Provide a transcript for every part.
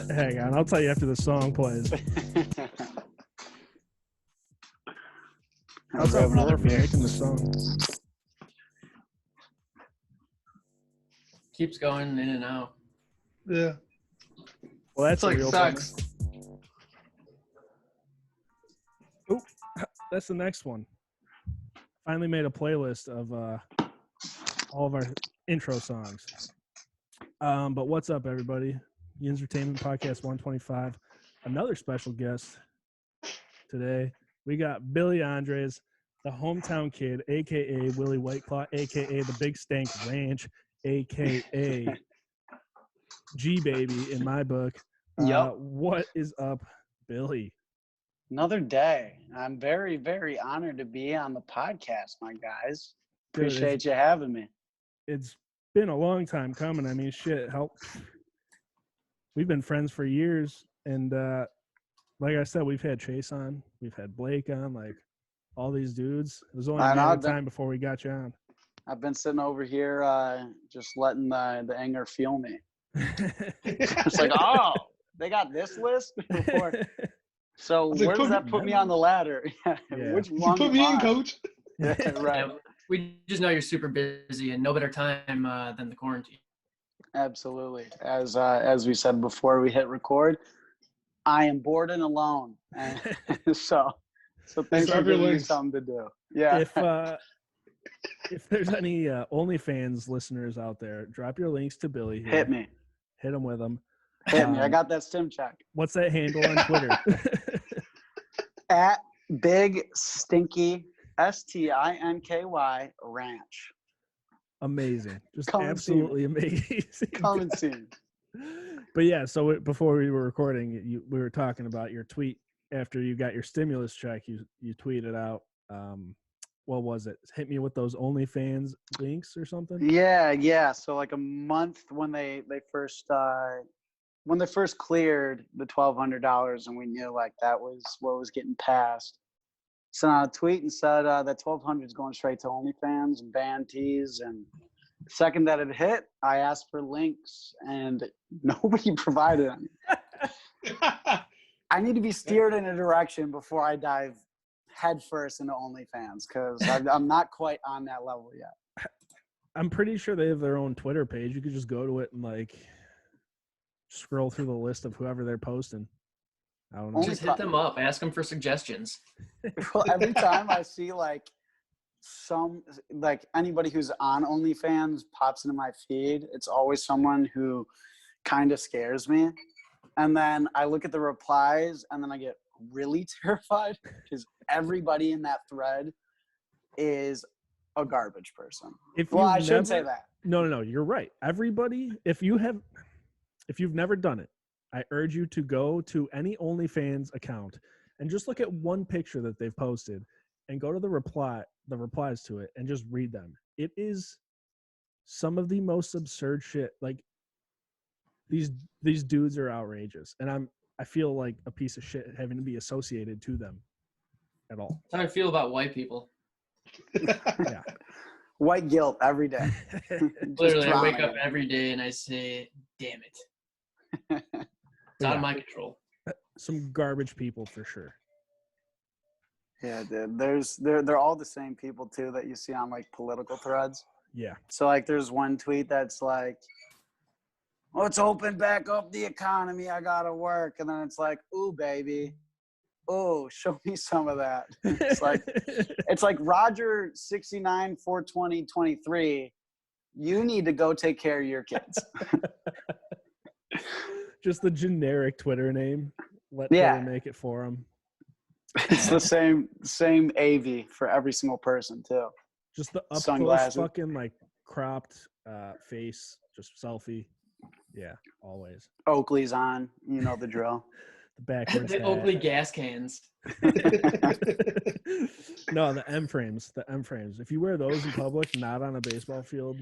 Hang on, I'll tell you after the song plays. How's that for making the song? Keeps going in and out. Yeah. Well, that's It's like real sex. Oh, that's the next one. Finally made a playlist of all of our intro songs. But what's up, everybody? The Entertainment Podcast 125. Another special guest today. We got Billy Andres, the hometown kid, a.k.a. Willie Whiteclaw, a.k.a. the Big Stank Ranch, a.k.a. G-Baby in my book. Yep. What is up, Billy? Another day. I'm very, very honored to be on the podcast, my guys. Dude, Appreciate you having me. It's been a long time coming. I mean, shit, we've been friends for years, and like I said, we've had Chase on, we've had Blake on, like all these dudes. It was only a matter of time before we got you on. I've been sitting over here just letting the anger fuel me. It's like, oh, they got this list before. So Like, where does that put me on the ladder? Yeah. Which You one? put me in, coach. Yeah, right. Yeah, we just know you're super busy, and no better time than the quarantine. Absolutely. As we said before we hit record, I am bored and alone, and so thanks for giving me something to do. Yeah. If there's any OnlyFans listeners out there, drop your links to Billy here. Hit me. Hit him with them. Hit me. I got that stim check. What's that handle on Twitter? At Big Stinky STINKY Ranch. Amazing. Just Come absolutely amazing. Come and see me. But yeah, so before we were recording, we were talking about your tweet after you got your stimulus check. You tweeted out, what was it? Hit me with those OnlyFans links or something? Yeah. So like a month when they first cleared the $1,200, and we knew like that was what was getting passed. Sent out a tweet and said that $1,200 is going straight to OnlyFans and band tees. And the second that it hit, I asked for links, and nobody provided any. I need to be steered in a direction before I dive headfirst into OnlyFans, because I'm not quite on that level yet. I'm pretty sure they have their own Twitter page. You could just go to it and like scroll through the list of whoever they're posting. I don't know. Just hit them up. Ask them for suggestions. Well, every time I see like anybody who's on OnlyFans pops into my feed, it's always someone who kind of scares me. And then I look at the replies, and then I get really terrified because everybody in that thread is a garbage person. I shouldn't say that. No. You're right. Everybody, if you've never done it, I urge you to go to any OnlyFans account and just look at one picture that they've posted and go to the replies to it and just read them. It is some of the most absurd shit. Like these dudes are outrageous, and I feel like a piece of shit having to be associated to them at all. That's how I feel about white people. Yeah. White guilt every day. Literally, I wake up every day and I say, damn it. It's out of my control. Some garbage people for sure. Yeah, dude. They're all the same people too that you see on like political threads. Yeah. So like there's one tweet that's like, let's open back up the economy, I gotta work. And then it's like, ooh, baby. Oh, show me some of that. It's like Roger 69 420 23. You need to go take care of your kids. Just the generic Twitter name. Let Twitter make it for them. It's the same AV for every single person too. Just the up close fucking like cropped face, just selfie. Yeah, always. Oakley's on, you know the drill. The backwards the hat. Oakley gas cans. No, the M frames. The M frames. If you wear those in public, not on a baseball field,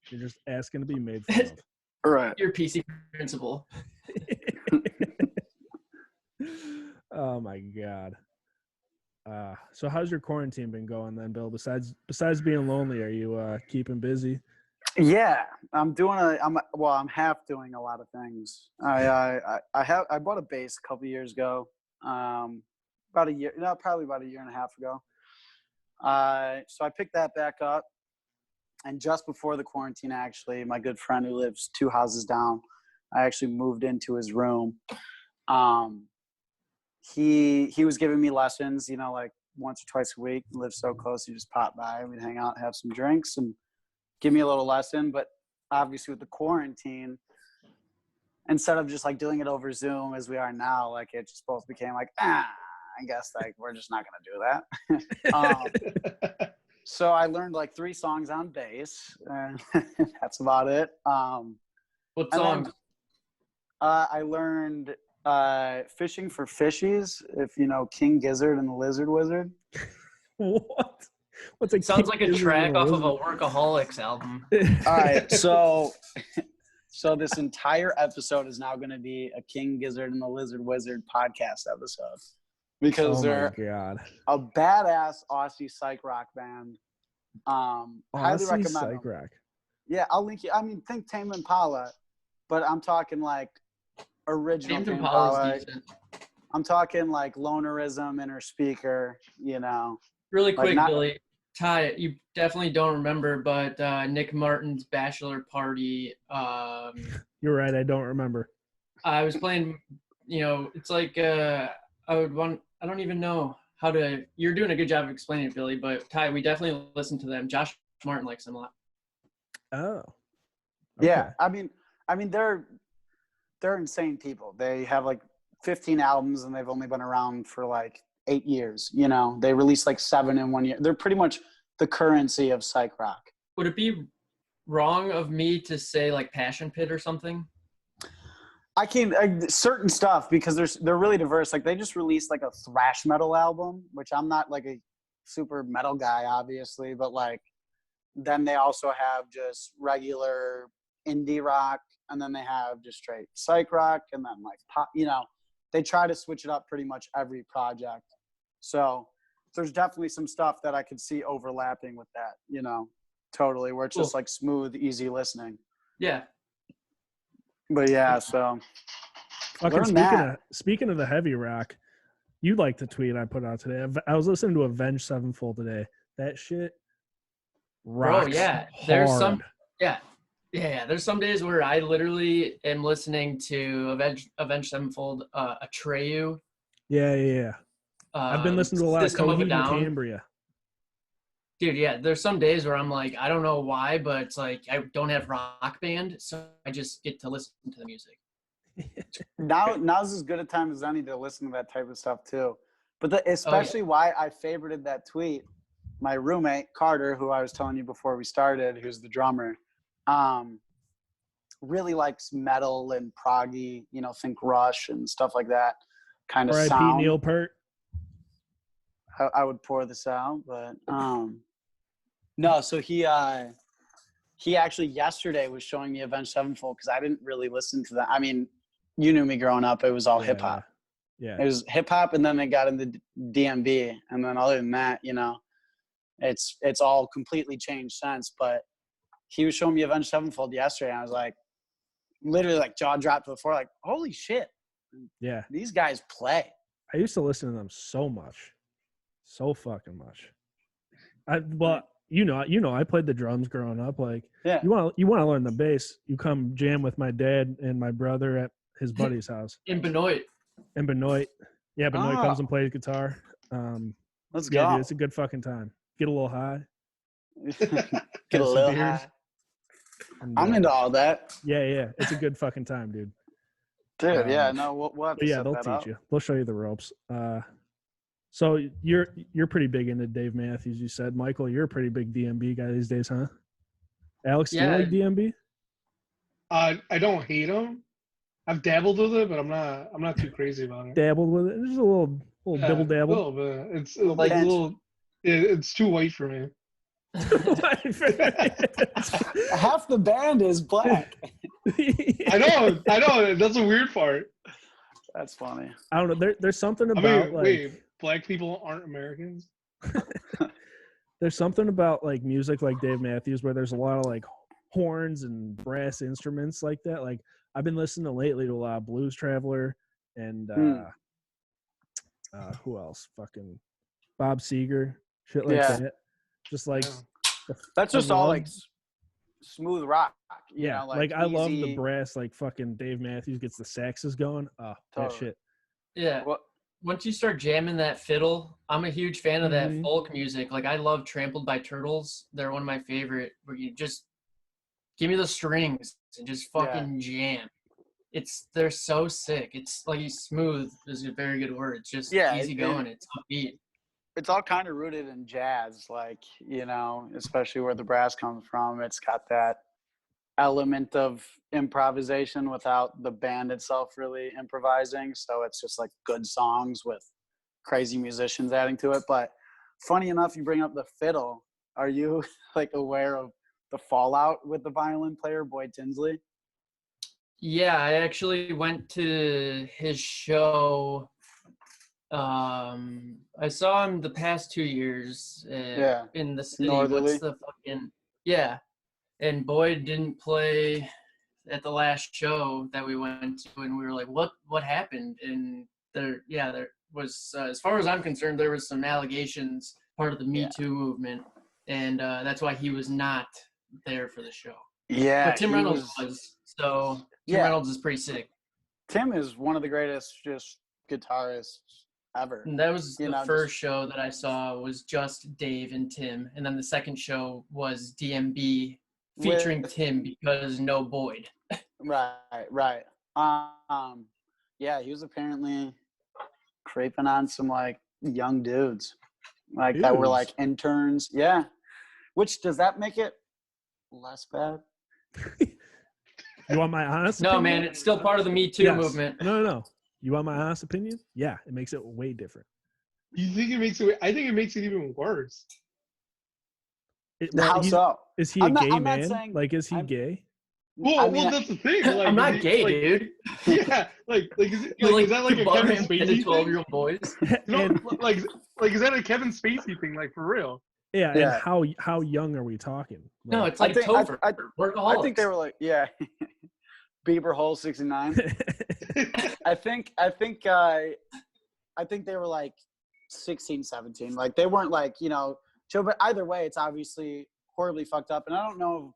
you're just asking to be made fun of. Right. Your PC principal. Oh my god. So how's your quarantine been going then, Bill? Besides being lonely, are you keeping busy? Yeah, I'm half doing a lot of things. I bought a bass a couple years ago. Probably about a year and a half ago. So I picked that back up, and just before the quarantine, actually, my good friend who lives 2 houses down, I actually moved into his room. He was giving me lessons, like once or twice a week. He lives so close, he just pop by, we'd hang out, have some drinks, and give me a little lesson. But obviously with the quarantine, instead of just like doing it over Zoom as we are now, like it just both became like, I guess like we're just not gonna do that. So I learned like 3 songs on bass, and that's about it. What songs? I learned Fishing for Fishies, if you know King Gizzard and the Lizard Wizard. What? What's a Sounds like a Gizzard track and the off of a Lizard? Workaholics album. All right, so this entire episode is now going to be a King Gizzard and the Lizard Wizard podcast episode, because they're a badass Aussie psych rock band. Highly recommend psych them. rock. Yeah, I'll link you. I mean, think Tame Impala, but I'm talking like original Tame Impala. I'm talking like Lonerism, Inner Speaker, Really quick, Billy. Ty, you definitely don't remember, but Nick Martin's bachelor party. You're right, I don't remember. I was playing, it's like I don't even know how to. You're doing a good job of explaining it, Billy. But Ty, we definitely listen to them. Josh Martin likes them a lot. Oh. Okay. Yeah, I mean they're insane people. They have like 15 albums and they've only been around for like 8 years. They released like 7 in 1 year. They're pretty much the currency of psych rock. Would it be wrong of me to say like Passion Pit or something? I can certain stuff, because they're really diverse. Like they just released like a thrash metal album, which I'm not like a super metal guy, obviously, but like then they also have just regular indie rock, and then they have just straight psych rock, and then like pop. They try to switch it up pretty much every project. So there's definitely some stuff that I could see overlapping with that, totally, where it's just like smooth, easy listening. Yeah. But yeah, so. Okay, speaking of the heavy rock, you like the tweet I put out today. I was listening to Avenged Sevenfold today. That shit rocks. Bro, yeah. There's there's some days where I literally am listening to Avenged Sevenfold, Atreyu. Yeah. I've been listening to a lot of Coheed and Cambria. Dude, yeah, there's some days where I'm like, I don't know why, but it's like I don't have Rock Band, so I just get to listen to the music. Now's as good a time as any to listen to that type of stuff too. But especially why I favorited that tweet, my roommate Carter, who I was telling you before we started, who's the drummer, really likes metal and proggy, think Rush and stuff like that kind of sound. Neil Peart. I would pour this out, but no. So he actually yesterday was showing me Avenged Sevenfold, because I didn't really listen to that. I mean, you knew me growing up; it was all hip hop. Yeah, it was hip hop, and then they got into DMB, and then other than that, it's all completely changed since. But he was showing me Avenged Sevenfold yesterday, and I was like, literally like jaw dropped to the floor, like, holy shit! Yeah, these guys play. I used to listen to them so fucking much. I played the drums growing up. Like, yeah, you want to learn the bass, you come jam with my dad and my brother at his buddy's house in Benoit. Yeah, Benoit comes and plays guitar. Let's go. Dude, it's a good fucking time. Get a little high. Get a little high. I'm into all that. Yeah. It's a good fucking time, dude. Dude, we'll have to set they'll that teach up. you. They'll show you the ropes. So you're pretty big into Dave Matthews, you said. Michael, you're a pretty big DMB guy these days, huh? Alex, do you like DMB? I don't hate him. I've dabbled with it, but I'm not too crazy about it. Dabbled with it? Just a little dibble dabble. A little bit. It's like a little. It's too white for me. Half the band is black. I know. That's a weird part. That's funny. I don't know. There's something about wait, black people aren't Americans? There's something about like music like Dave Matthews where there's a lot of like horns and brass instruments like that. Like I've been listening lately to a lot of Blues Traveler and who else? Fucking Bob Seger, shit like Yeah. that. Just like Yeah. That's just all like smooth rock. You yeah, know, like I love the easy- brass. Like fucking Dave Matthews gets the saxes going. Oh, that Totally. shit. Yeah. What? Once you start jamming that fiddle, I'm a huge fan of that Mhm. folk music. Like I love Trampled by Turtles. They're one of my favorite. Where you just give me the strings and just fucking jam. They're so sick. It's like smooth is a very good word. It's just easy going. It's upbeat. It's all kind of rooted in jazz, like, you know, especially where the brass comes from. It's got that element of improvisation without the band itself really improvising. So it's just like good songs with crazy musicians adding to it. But funny enough, you bring up the fiddle. Are you like aware of the fallout with the violin player, Boyd Tinsley? Yeah, I actually went to his show. I saw him the past 2 years in the city. Northerly. What's the fucking and Boyd didn't play at the last show that we went to, and we were like, what happened? And there was as far as I'm concerned, there was some allegations part of the Me Too movement, and that's why he was not there for the show. Yeah, but Tim Reynolds was. So Tim Reynolds is pretty sick. Tim is one of the greatest just guitarists ever. And that was the first show that I saw was just Dave and Tim, and then the second show was DMB featuring Tim because no Boyd. Right. Yeah, he was apparently creeping on some like young dudes, like that were like interns. Yeah, which does that make it less bad? You want my honest No, opinion? man, it's still part of the Me Too movement. No. You want my honest opinion? Yeah, it makes it way different. You think it makes it? I think it makes it even worse. How so? Is he a gay man? Like, is he gay? Well, that's the thing. Like, I'm not gay, dude. Yeah, is that like a Kevin Spacey 12-year-old boys? No, like is that a Kevin Spacey thing? Like for real? Yeah. And how young are we talking? Like, No, it's like Topher. Workaholics. I think they were like, Bieber Hole 69. I think they were like 16, 17. Like they weren't like, you know, chill, but either way, it's obviously horribly fucked up. And I don't know,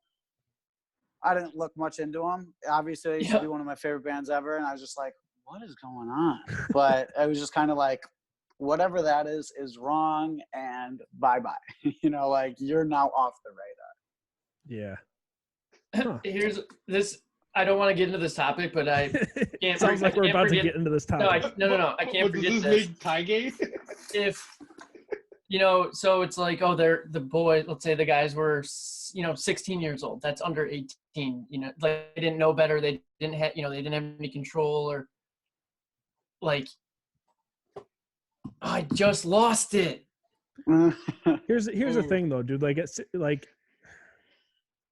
I didn't look much into them. Obviously, it used to be one of my favorite bands ever. And I was just like, what is going on? But I was just kind of like, whatever that is wrong and bye-bye. You know, like you're now off the radar. Yeah. Huh. Here's this. I don't want to get into this topic, but I can't. Sounds like we're about to get into this topic. No. I can't forget does this. Make Ty gay? If you know, so it's like, oh, they're the boy. Let's say the guys were, 16 years old. That's under 18. You know, like they didn't know better. They didn't have, they didn't have any control or like. I just lost it. Here's the thing though, dude. Like it's like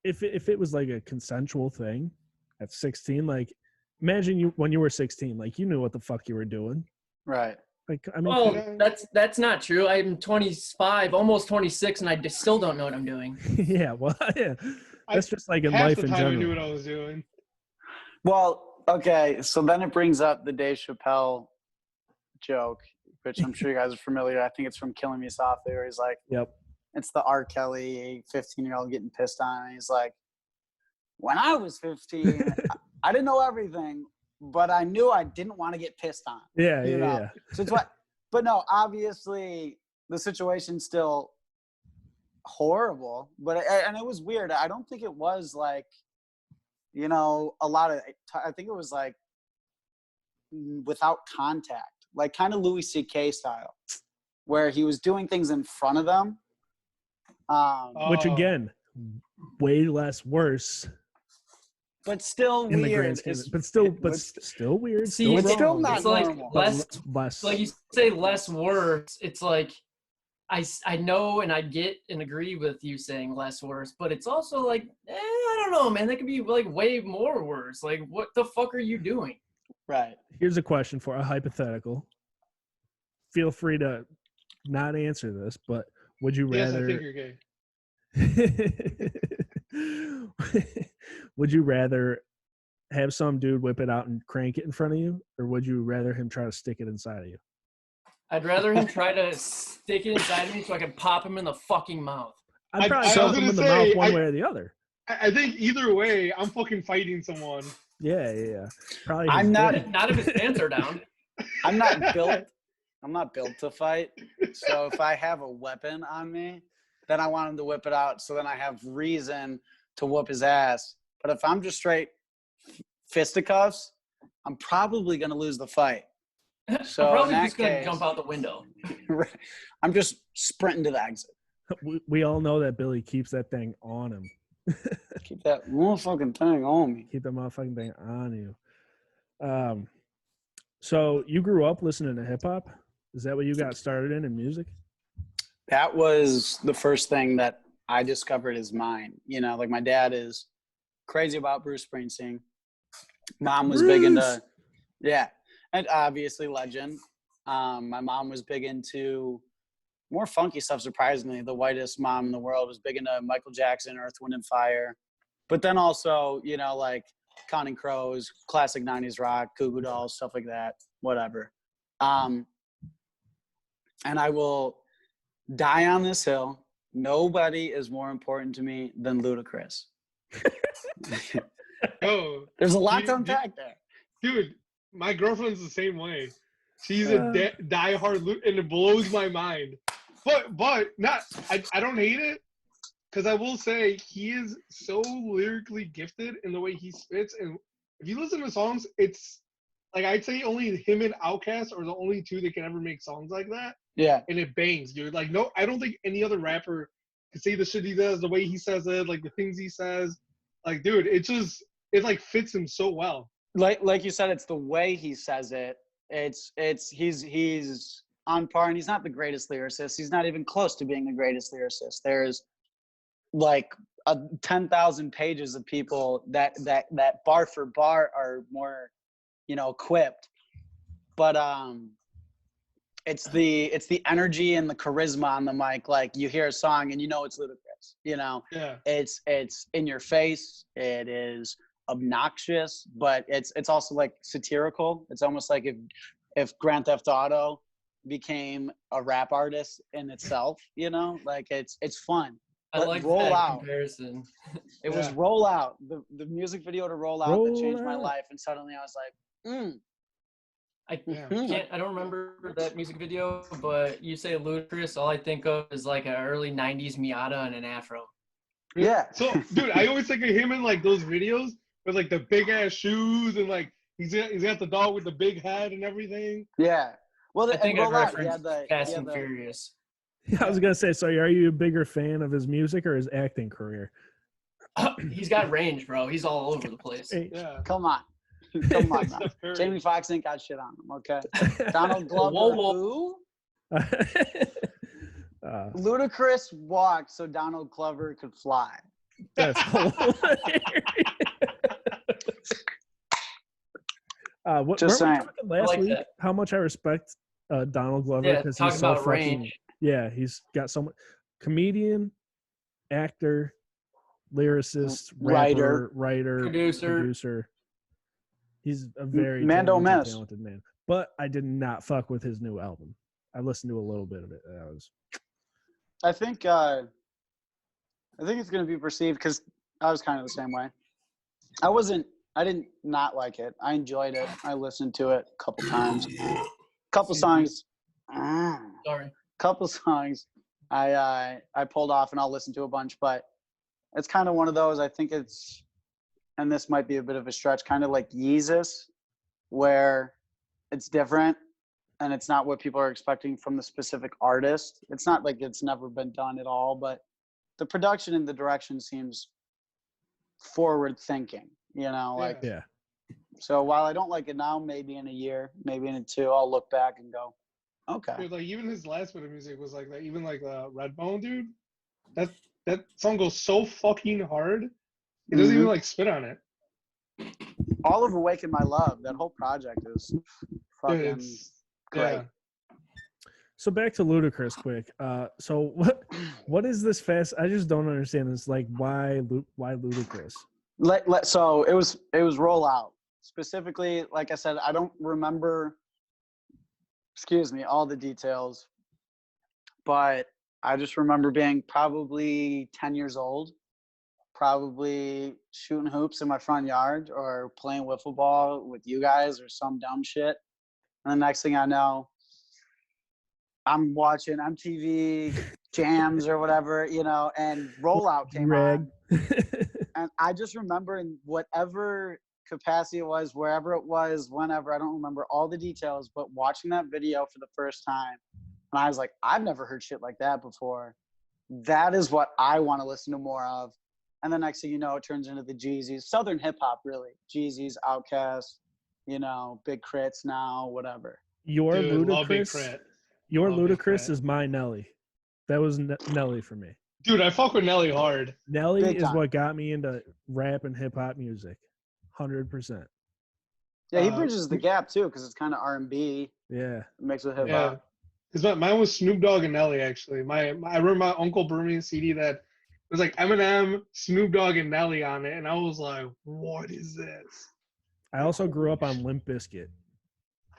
if it was like a consensual thing at 16, like imagine you when you were 16, like you knew what the fuck you were doing. Right. Like I mean, well, that's not true. I'm 25, almost 26, and I still don't know what I'm doing. Yeah, well, yeah. That's just like in life in general. I knew what I was doing. Well, okay, so then it brings up the Dave Chappelle joke, which I'm sure you guys are familiar. I think it's from Killing Me Softly, where he's like, "Yep, it's the R. Kelly 15-year-old getting pissed on." And he's like, "When I was 15, I didn't know everything, but I knew I didn't want to get pissed on." Yeah. So it's what, but no, obviously the situation's still horrible. But and it was weird. I don't think it was like, a lot of. I think it was like without contact. Like kind of Louis C.K. style, where he was doing things in front of them. Which again, way less worse. But still in weird. The grand scheme, but still weird. See, it's still not it's like normal. less, like you say, less worse. It's like I know and I get and agree with you saying less worse, but it's also like, I don't know, man. That could be like way more worse. Like, what the fuck are you doing? Right. Here's a question for a hypothetical. Feel free to not answer this, but would you rather? Yes, I think you're gay. Would you rather have some dude whip it out and crank it in front of you, or would you rather him try to stick it inside of you? I'd rather him try to stick it inside of me so I can pop him in the fucking mouth. I'd probably I shove was him in the gonna say, mouth one way or the other. I think either way, I'm fucking fighting someone. Yeah. Probably. I'm not. Not if his pants are down. I'm not built. I'm not built to fight. So if I have a weapon on me, then I want him to whip it out. So then I have reason to whoop his ass. But if I'm just straight fisticuffs, I'm probably gonna lose the fight. So I'm probably in just that gonna case, jump out the window. I'm just sprinting to the exit. We all know that Billy keeps that thing on him. Keep that motherfucking thing on me. Keep that motherfucking thing on you. So you grew up listening to hip hop? Is that what you got started in music? That was the first thing that I discovered is mine. You know, like my dad is crazy about Bruce Springsteen. Mom was big into, yeah, and obviously legend. My mom was big into more funky stuff, surprisingly. The whitest mom in the world was big into Michael Jackson, Earth, Wind, and Fire. But then also, you know, like Counting Crows, classic 90s rock, Goo Goo Dolls, stuff like that, whatever. And I will die on this hill. Nobody is more important to me than Ludacris. Oh, There's a lot to unpack there. dude, my girlfriend's the same way. She's a diehard, and it blows my mind. But not. I don't hate it, because I will say he is so lyrically gifted in the way he spits, and if you listen to songs, it's like I'd say only him and Outkast are the only two that can ever make songs like that. Yeah. And it bangs, dude. Like, no, I don't think any other rapper can say the shit he does, the way he says it, like the things he says. Like, dude, it like fits him so well. Like you said, it's the way he says it. He's on par, and he's not the greatest lyricist. He's not even close to being the greatest lyricist. There's like 10,000 pages of people that bar for bar are more, you know, equipped. But it's the energy and the charisma on the mic. Like, you hear a song and you know it's Ludacris. You know, Yeah. It's in your face. It is obnoxious, but it's also like satirical. It's almost like if Grand Theft Auto became a rap artist in itself. You know, like it's fun. I like that comparison. It was Roll Out, the music video to Roll Out that changed my life, and suddenly I was like, I don't remember that music video, but you say Ludacris, all I think of is like an early 90s Miata and an afro. Yeah. So, dude, I always think of him in like those videos with like the big ass shoes, and like he's got the dog with the big head and everything. Yeah. Well, I think I Roll Out, referenced Fast and Furious. I was gonna say, so are you a bigger fan of his music or his acting career? He's got range, bro. He's all over the place. Yeah. Come on. Come on now. Jamie Foxx ain't got shit on him, okay? Donald Glover, who? Ludacris walked so Donald Glover could fly. That's hilarious. Just saying. Last like week, that. how much I respect Donald Glover, Yeah, because talk he's so about fucking range. yeah. He's got so much comedian, actor, lyricist, rapper, writer, producer. He's a very talented man. But I did not fuck with his new album. I listened to a little bit of it. I think it's going to be perceived, because I was kind of the same way. I didn't not like it. I enjoyed it. I listened to it a couple times. Couple songs I pulled off, and I'll listen to a bunch, but it's kind of one of those, I think it's, and this might be a bit of a stretch, kind of like Yeezus, where it's different and it's not what people are expecting from the specific artist. It's not like it's never been done at all, but the production and the direction seems forward thinking, you know, like, yeah. So while I don't like it now, maybe in a year, maybe in 2, I'll look back and go, okay. Dude, like even his last bit of music was like that. Even like Redbone, dude. That song goes so fucking hard. It doesn't even like spit on it. All of Awaken My Love, that whole project is fucking great. Yeah. So back to Ludacris quick. So what is this fast? I just don't understand this. Like why Ludacris? So it was rollout. Specifically, like I said, I don't remember all the details, but I just remember being probably 10 years old, probably shooting hoops in my front yard or playing wiffle ball with you guys or some dumb shit. And the next thing I know, I'm watching MTV Jams or whatever, and Rollout came on. And I just remember in whatever capacity it was, wherever it was, whenever, I don't remember all the details, but watching that video for the first time, and I was like, I've never heard shit like that before. That is what I want to listen to more of. And the next thing you know, it turns into the Jeezys, Southern hip hop, really. Jeezys, Outkast, Big Crits now, whatever. Your Dude, love Big Ludacris. Crit. Your Love Big Ludacris Crit. is my Nelly. That was Nelly for me. Dude, I fuck with Nelly hard. Nelly Big is time. what got me into rap and hip hop music. 100%. Yeah, he bridges the gap too, because it's kind of R&B Yeah. mixed with hip Yeah. hop. Because mine was Snoop Dogg and Nelly, actually. I remember my uncle brought me a CD that was like Eminem, Snoop Dogg, and Nelly on it. And I was like, what is this? I also grew up on Limp Bizkit.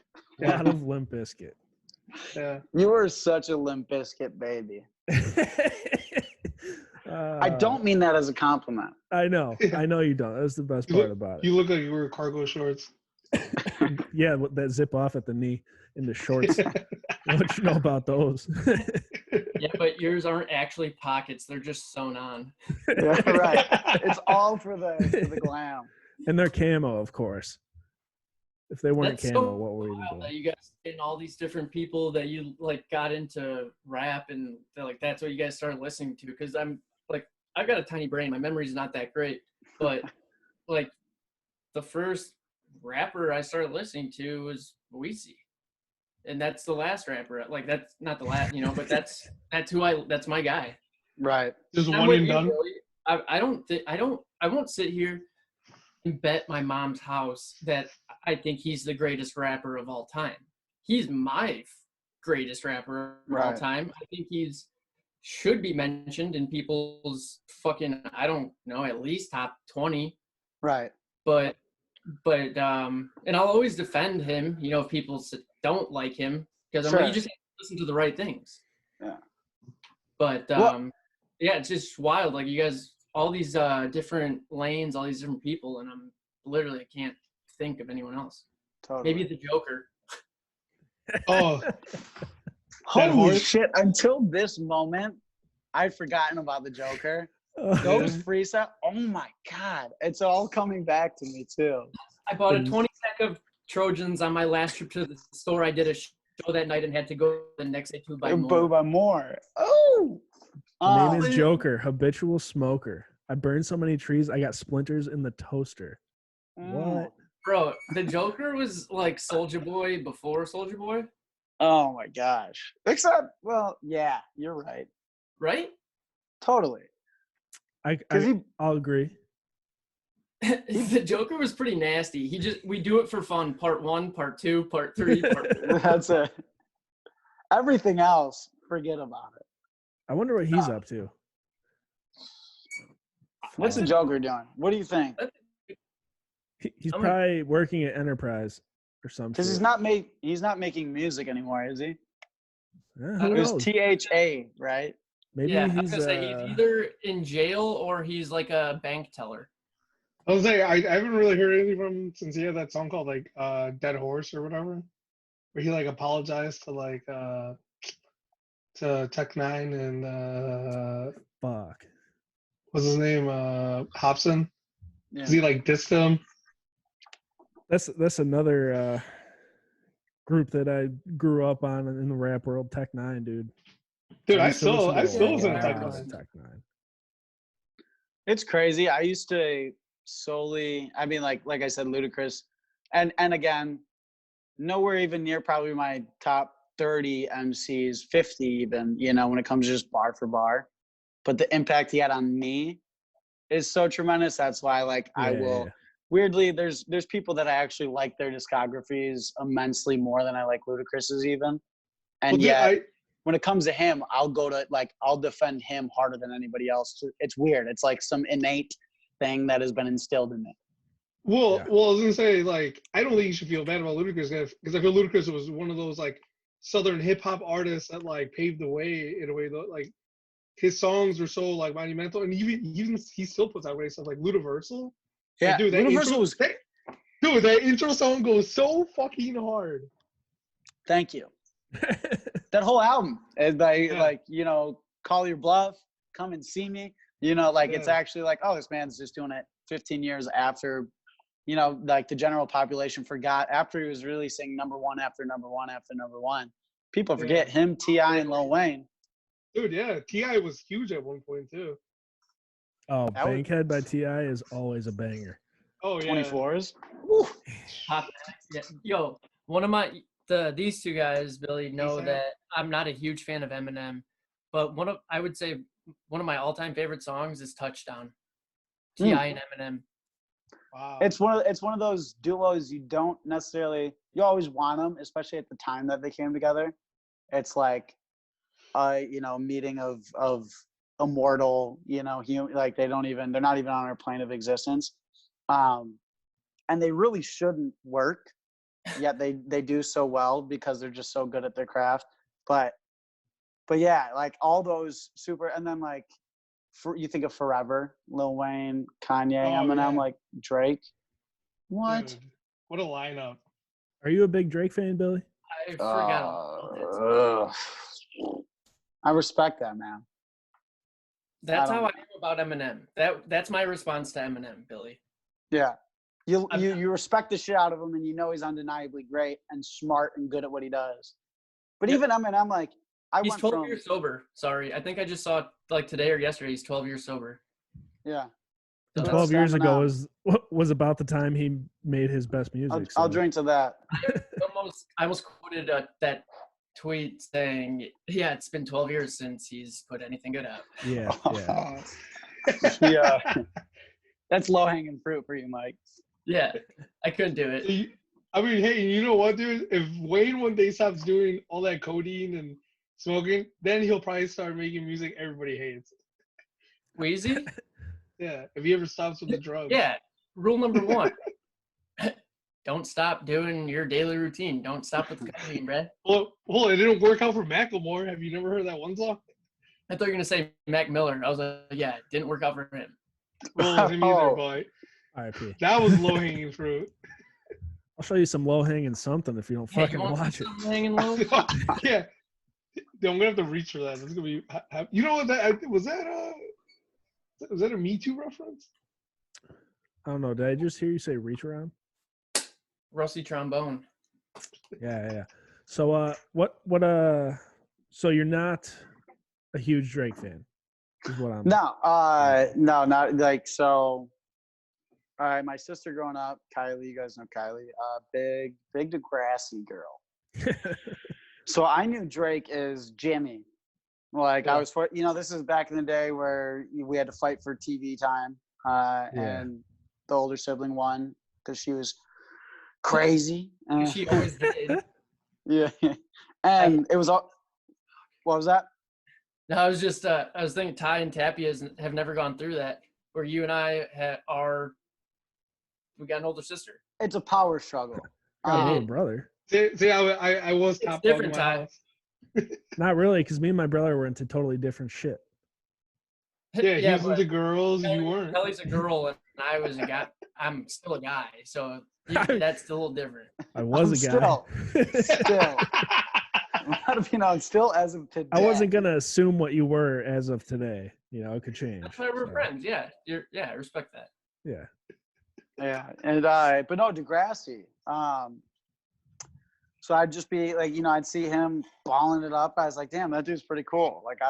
A Yeah. lot of Limp Bizkit. Yeah. You were such a Limp Bizkit baby. I don't mean that as a compliment. I know you don't. That's the best part about it. You look like you wear cargo shorts. Yeah, that zip off at the knee in the shorts. What you know about those? Yeah, but yours aren't actually pockets; they're just sewn on. Yeah, right. It's all for the glam. And they're camo, of course. If they weren't That's camo, so what were we wild doing? that you guys and all these different people that you like got into rap and like that's what you guys started listening to. Because I'm like, I've got a tiny brain. My memory's not that great, but like the first rapper I started listening to was Weezy. And that's the last rapper. Like that's not the last, but that's that's my guy. Right. Just I'm one with and you, done. Billy. I won't sit here and bet my mom's house that I think he's the greatest rapper of all time. He's my greatest rapper of all Right. time. I think should be mentioned in people's fucking, I don't know, at least top 20. Right. But and I'll always defend him, if people don't like him, because I'm like, you just have to listen to the right things. Yeah. But yeah, it's just wild. Like you guys, all these different lanes, all these different people, and I'm literally can't think of anyone else. Totally. Maybe the Joker. Oh, Holy horse? shit. Until this moment, I'd forgotten about the Joker. Those freestyle. Oh my God. It's all coming back to me too. I bought a 20-pack of Trojans on my last trip to the store. I did a show that night and had to go the next day to buy more. By more. Oh. My name is Joker, habitual smoker. I burned so many trees, I got splinters in the toaster. What? Bro, the Joker was like Soulja Boy before Soulja Boy. Oh my gosh. Except, well, yeah, you're right. Right? Totally. I'll agree. The Joker was pretty nasty. We do it for fun. Part 1, part 2, part 3, part 4. That's it. Everything else, forget about it. I wonder what he's up to. What's the Joker doing? What do you think? He's probably working at Enterprise or something. Because he's not making music anymore, is he? Yeah, It It was knows? THA, right? Maybe Yeah, I he's was gonna say he's either in jail or he's like a bank teller. I was like, I haven't really heard anything from him since he had that song called like Dead Horse or whatever, where he like apologized to like to Tech Nine and fuck. what's his name, Hobson, Yeah. because he like dissed him. That's another group that I grew up on in the rap world, Tech Nine, dude. Dude, I used to still listen to a listen to lot Tech of Nine. Tech Nine. It's crazy. I used to solely, I mean, like I said, Ludacris, and again, nowhere even near probably my top 30 MCs, 50 even, when it comes to just bar for bar. But the impact he had on me is so tremendous. That's why, I will. Weirdly, there's people that I actually like their discographies immensely more than I like Ludacris's even. And Well, yet, when it comes to him, I'll defend him harder than anybody else. It's weird. It's like some innate thing that has been instilled in me. Well, Yeah. I was gonna say, like, I don't think you should feel bad about Ludacris because I feel Ludacris was one of those like Southern hip hop artists that like paved the way in a way that like his songs were so like monumental, and even he still puts out great stuff like Ludaversal. Yeah, Like, dude, that Universal was. dude, that intro song goes so fucking hard. Thank you. That whole album, and like Call Your Bluff, Come and See Me. It's actually like, oh, this man's just doing it 15 years after. Like the general population forgot after he was releasing number one after number one after number one. People forget him, T.I., and Lil Wayne. Dude, yeah, T.I. was huge at one point too. Oh, Bankhead by T.I. is always a banger. Oh yeah, 24s. Yeah. Yo, these two guys, Billy, know that I'm not a huge fan of Eminem, but I would say one of my all-time favorite songs is Touchdown. T.I. and Eminem. Wow. It's one of those duos you always want them, especially at the time that they came together. It's like meeting of immortal, like they're not even on our plane of existence. And they really shouldn't work, yet they do so well because they're just so good at their craft. But yeah, like all those super, and then like you think of Forever, Lil Wayne, Kanye, Eminem, like Drake. What? Dude, what a lineup! Are you a big Drake fan, Billy? I forgot. I respect that, man. That's how I am about Eminem. That's my response to Eminem, Billy. Yeah. You respect the shit out of him, and he's undeniably great and smart and good at what he does. But even Eminem, like he's 12 years sober. Sorry, I think I just saw like today or yesterday. He's 12 years sober. Yeah. And 12 years ago was about the time he made his best music. I'll drink to that. I almost quoted that tweet saying, "Yeah, it's been 12 years since he's put anything good out." Yeah. Yeah. That's low hanging fruit for you, Mike. Yeah, I couldn't do it. I mean, hey, you know what, dude? If Wayne one day stops doing all that codeine and smoking, then he'll probably start making music everybody hates. Wheezy? Yeah, if he ever stops with the drugs. Yeah, rule number 1. Don't stop doing your daily routine. Don't stop with the codeine, Brad. Well, it didn't work out for Macklemore. Have you never heard that one song? I thought you were going to say Mac Miller. I was like, yeah, it didn't work out for him. Well, him either, but R.I.P. that was low-hanging fruit. I'll show you some low-hanging something if you don't fucking watch it. Hanging low? Yeah. Dude, I'm going to have to reach for that. It's going to be – you know what was that a Me Too reference? I don't know. Did I just hear you say reach around? Rusty trombone. Yeah. So so you're not a huge Drake fan, is what I'm. No, not like so. All right, my sister growing up, Kylie, you guys know Kylie, big Degrassi girl. So I knew Drake as Jimmy. Like I was, this is back in the day where we had to fight for TV time, and the older sibling won because she was crazy. She always did. Yeah, and it was all. What was that? No, I was just I was thinking Ty and Tappy have never gone through that, where you and I we got an older sister. It's a power struggle. Got an older brother. See, I was top dog in my house. Not really, because me and my brother were into totally different shit. Yeah, he was into girls. You weren't. Kelly's a girl, and I was a guy. I'm still a guy, so that's a little different. I was a guy. Still. Still as of today. I wasn't gonna assume what you were as of today. It could change. That's why we're friends. Yeah, I respect that. Yeah. Yeah, and but no, Degrassi. So I'd just be like, I'd see him balling it up. I was like, damn, that dude's pretty cool. Like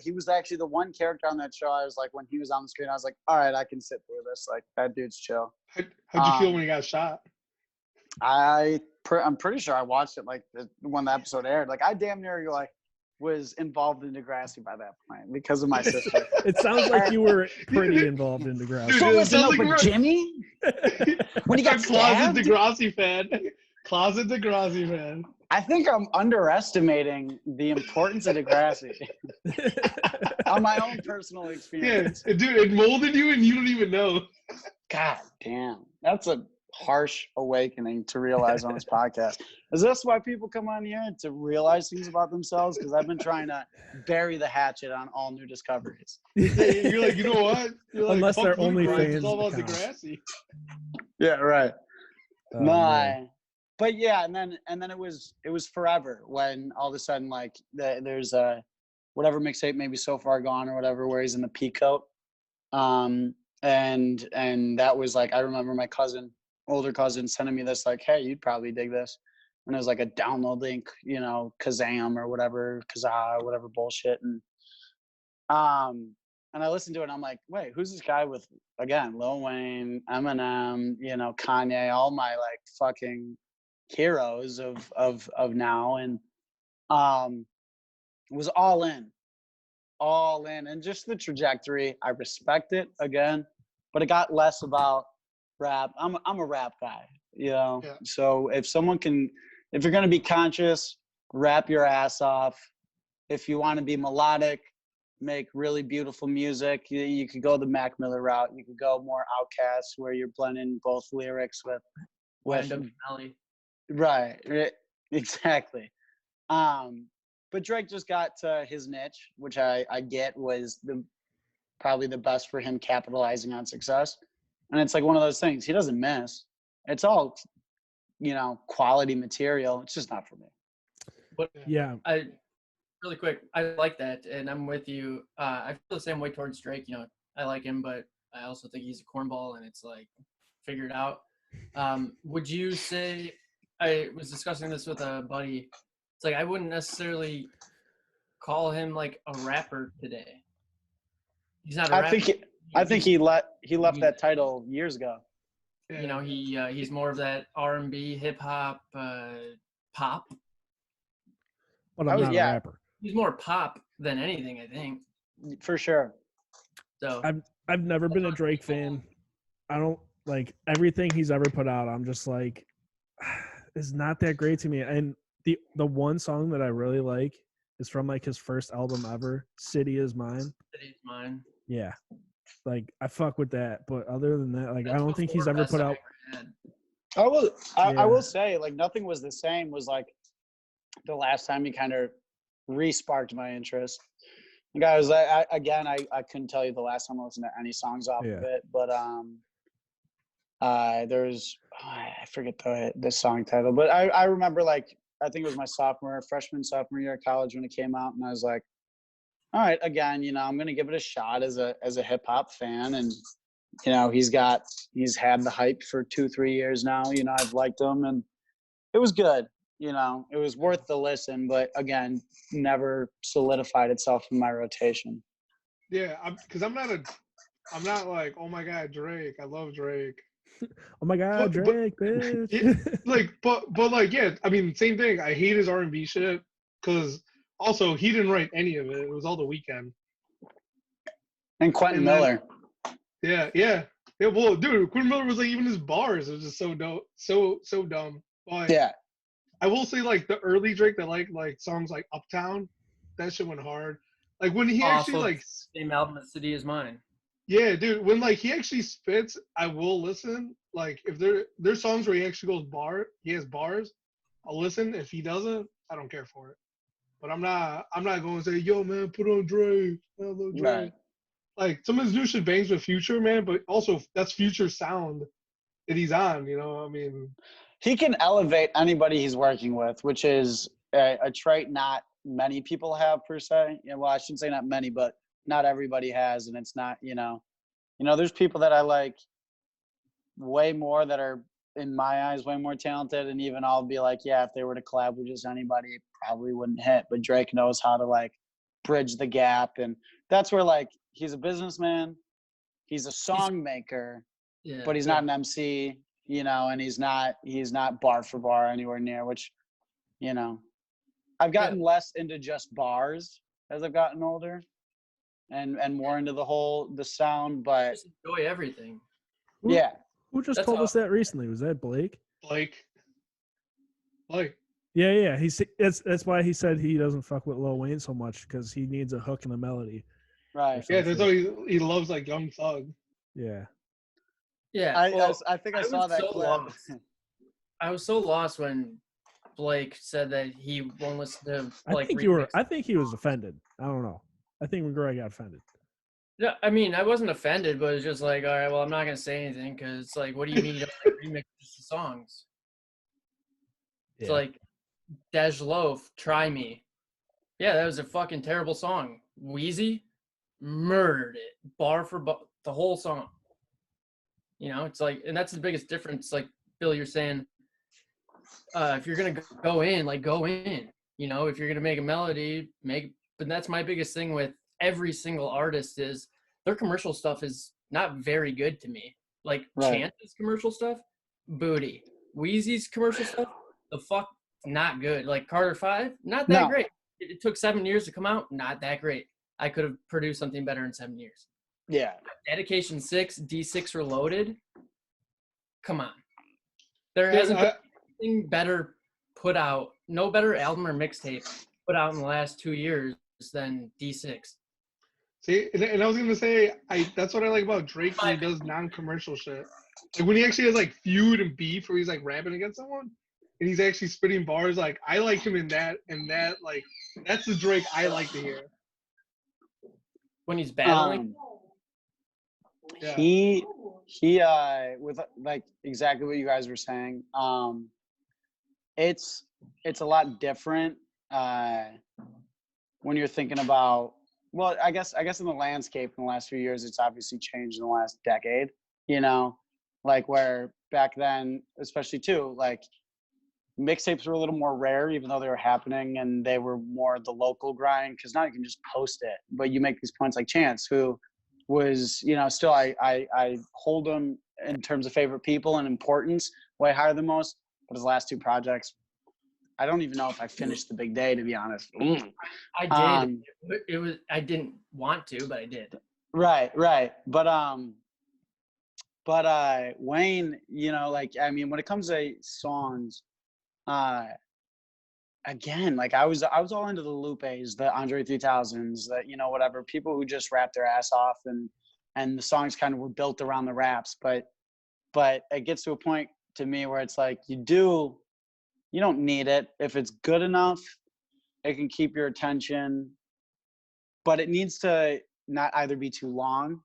he was actually the one character on that show. I was like, when he was on the screen, I was like, all right, I can sit through this. Like that dude's chill. How'd you feel when he got shot? I'm pretty sure I watched it like when the episode aired. Like I damn near was involved in Degrassi by that point because of my sister. It sounds like you were pretty involved in Degrassi. Dude, so listen up with Jimmy. When he got closet Degrassi fan. Closet Degrassi fan. I think I'm underestimating the importance of Degrassi on my own personal experience. Yeah, dude, it molded you and you don't even know. God damn. That's a harsh awakening to realize on this podcast. Is this why people come on here, to realize things about themselves? Because I've been trying to bury the hatchet on all new discoveries. Yeah, you're like, you know what? You're like, Unless fuck they're Bluegrass, OnlyFans it's all about account. Degrassi. Yeah, right. Oh, No, man. but yeah, and then it was forever when all of a sudden like there's a whatever mixtape maybe So Far Gone or whatever where he's in the pea coat, and that was like I remember my older cousin sending me this like, hey, you'd probably dig this, and it was like a download link, you know, Kazam or whatever, Kazaa or whatever bullshit, and I listened to it and I'm like, wait, who's this guy with, again, Lil Wayne, Eminem, you know, Kanye, all my like fucking heroes of now, and was all in, and just the trajectory. I respect it again, but it got less about rap. I'm a rap guy, you know. Yeah. So if you're gonna be conscious, rap your ass off. If you want to be melodic, make really beautiful music, you could go the Mac Miller route. You could go more Outkast, where you're blending both lyrics with right, exactly. But Drake just got to his niche, which I get was probably the best for him capitalizing on success. And it's like one of those things he doesn't miss. It's all, you know, quality material. It's just not for me. But Yeah. Really quick, I like that, and I'm with you. I feel the same way towards Drake. You know, I like him, but I also think he's a cornball, and it's like, figure it out. Would you say, I was discussing this with a buddy, it's like I wouldn't necessarily call him like a rapper today. He's not a rapper. I think he left that title years ago. Yeah. You know, he's more of that R&B, hip hop, pop. But I'm not a rapper. He's more pop than anything, I think. For sure. So I've never been a Drake fan. I don't like everything he's ever put out. I'm just like, it's not that great to me. And the one song that I really like is from like his first album ever, City Is Mine. City Is Mine. Yeah. Like I fuck with that. But other than that, like I don't think he's ever put out. I will say, like, Nothing Was the Same was like the last time he kind of re-sparked my interest. Guys, I couldn't tell you the last time I listened to any songs off of it, but there's I forget the song title, but I remember, like, I think it was my freshman sophomore year of college when it came out, and I was like, all right, again, you know, I'm gonna give it a shot as a hip hop fan, and you know, he's had the hype for 2-3 years now. You know, I've liked him, and it was good. You know, it was worth the listen, but again, never solidified itself in my rotation. Yeah, because I'm not like, oh my god, Drake. I love Drake. Oh my god, Drake, bitch. But like, yeah, I mean, same thing. I hate his R&B shit because also he didn't write any of it. It was all The Weeknd. And Quentin Miller. Yeah. Well, dude, Quentin Miller was like, even his bars was just so dope, so dumb. But yeah. I will say, like, the early Drake that like songs like Uptown, that shit went hard. Like when he actually like same album as City Is Mine. Yeah, dude. When like he actually spits, I will listen. Like if there's songs where he actually he has bars, I'll listen. If he doesn't, I don't care for it. But I'm not going to say, yo man, put on Drake. I love Drake. Right. Like some of his new shit bangs with Future, man, but also that's Future sound that he's on. You know, I mean. He can elevate anybody he's working with, which is a trait not many people have per se. Yeah, well, I shouldn't say not many, but not everybody has, and it's not, you know, there's people that I like way more that are, in my eyes, way more talented, and even I'll be like, yeah, if they were to collab with just anybody, it probably wouldn't hit. But Drake knows how to like bridge the gap, and that's where like he's a businessman, he's a song maker, but he's not an MC. You know, and he's not bar for bar anywhere near, which, you know, I've gotten less into just bars as I've gotten older and more into the sound, but just enjoy everything. Who just told us that recently? Was that Blake? Blake. Yeah. That's why he said he doesn't fuck with Lil Wayne so much because he needs a hook and a melody. Right. Yeah, that's why he loves like Young Thug. Yeah. Yeah. Well, I think I saw was that so clip. lost. I was so lost when Blake said that he won't listen to like remixes. I think he was offended. I don't know. I think McGrory got offended. No, I mean, I wasn't offended, but it's just like, all right, well, I'm not gonna say anything because it's like, what do you mean you don't like remixes to songs? It's Yeah. like Dej Loaf, Try Me. Yeah, that was a fucking terrible song. Wheezy murdered it, bar for bar, the whole song. You know, it's like, and that's the biggest difference. Like Bill, you're saying, if you're gonna go in, like go in. You know, if you're gonna make a melody, make. But that's my biggest thing with every single artist is their commercial stuff is not very good to me. Like Right. Chance's commercial stuff, booty. Wheezy's commercial stuff, the fuck, not good. Like Carter 5, not that No. great. It took 7 years to come out, not that great. I could have produced something better in 7 years. Yeah. Dedication 6, D6 Reloaded. Come on. There Dude, hasn't been anything better put out, no better album or mixtape put out in the last 2 years than D6. See, and I was gonna say, that's what I like about Drake when he does non-commercial shit. Like when he actually has like feud and beef, where he's like rapping against someone, and he's actually spitting bars. Like I like him in that, like that's the Drake I like to hear. When he's battling. Yeah. He with like exactly what you guys were saying. It's a lot different when you're thinking about, well, I guess in the landscape in the last few years, it's obviously changed in the last decade, you know, like where back then, especially too, like mixtapes were a little more rare, even though they were happening, and they were more the local grind, because now you can just post it. But you make these points like Chance, who was, you know, still I hold him in terms of favorite people and importance way higher than most, but his last 2 projects, I don't even know if I finished The Big Day, to be honest. I did. It was, I didn't want to, but I did. Right. But Wayne, you know, like, I mean, when it comes to songs, again, like I was all into the Lupes, the Andre 3000s, that, you know, whatever, people who just rap their ass off, and the songs kind of were built around the raps. But it gets to a point to me where it's like, you don't need it. If it's good enough, it can keep your attention, but it needs to not either be too long,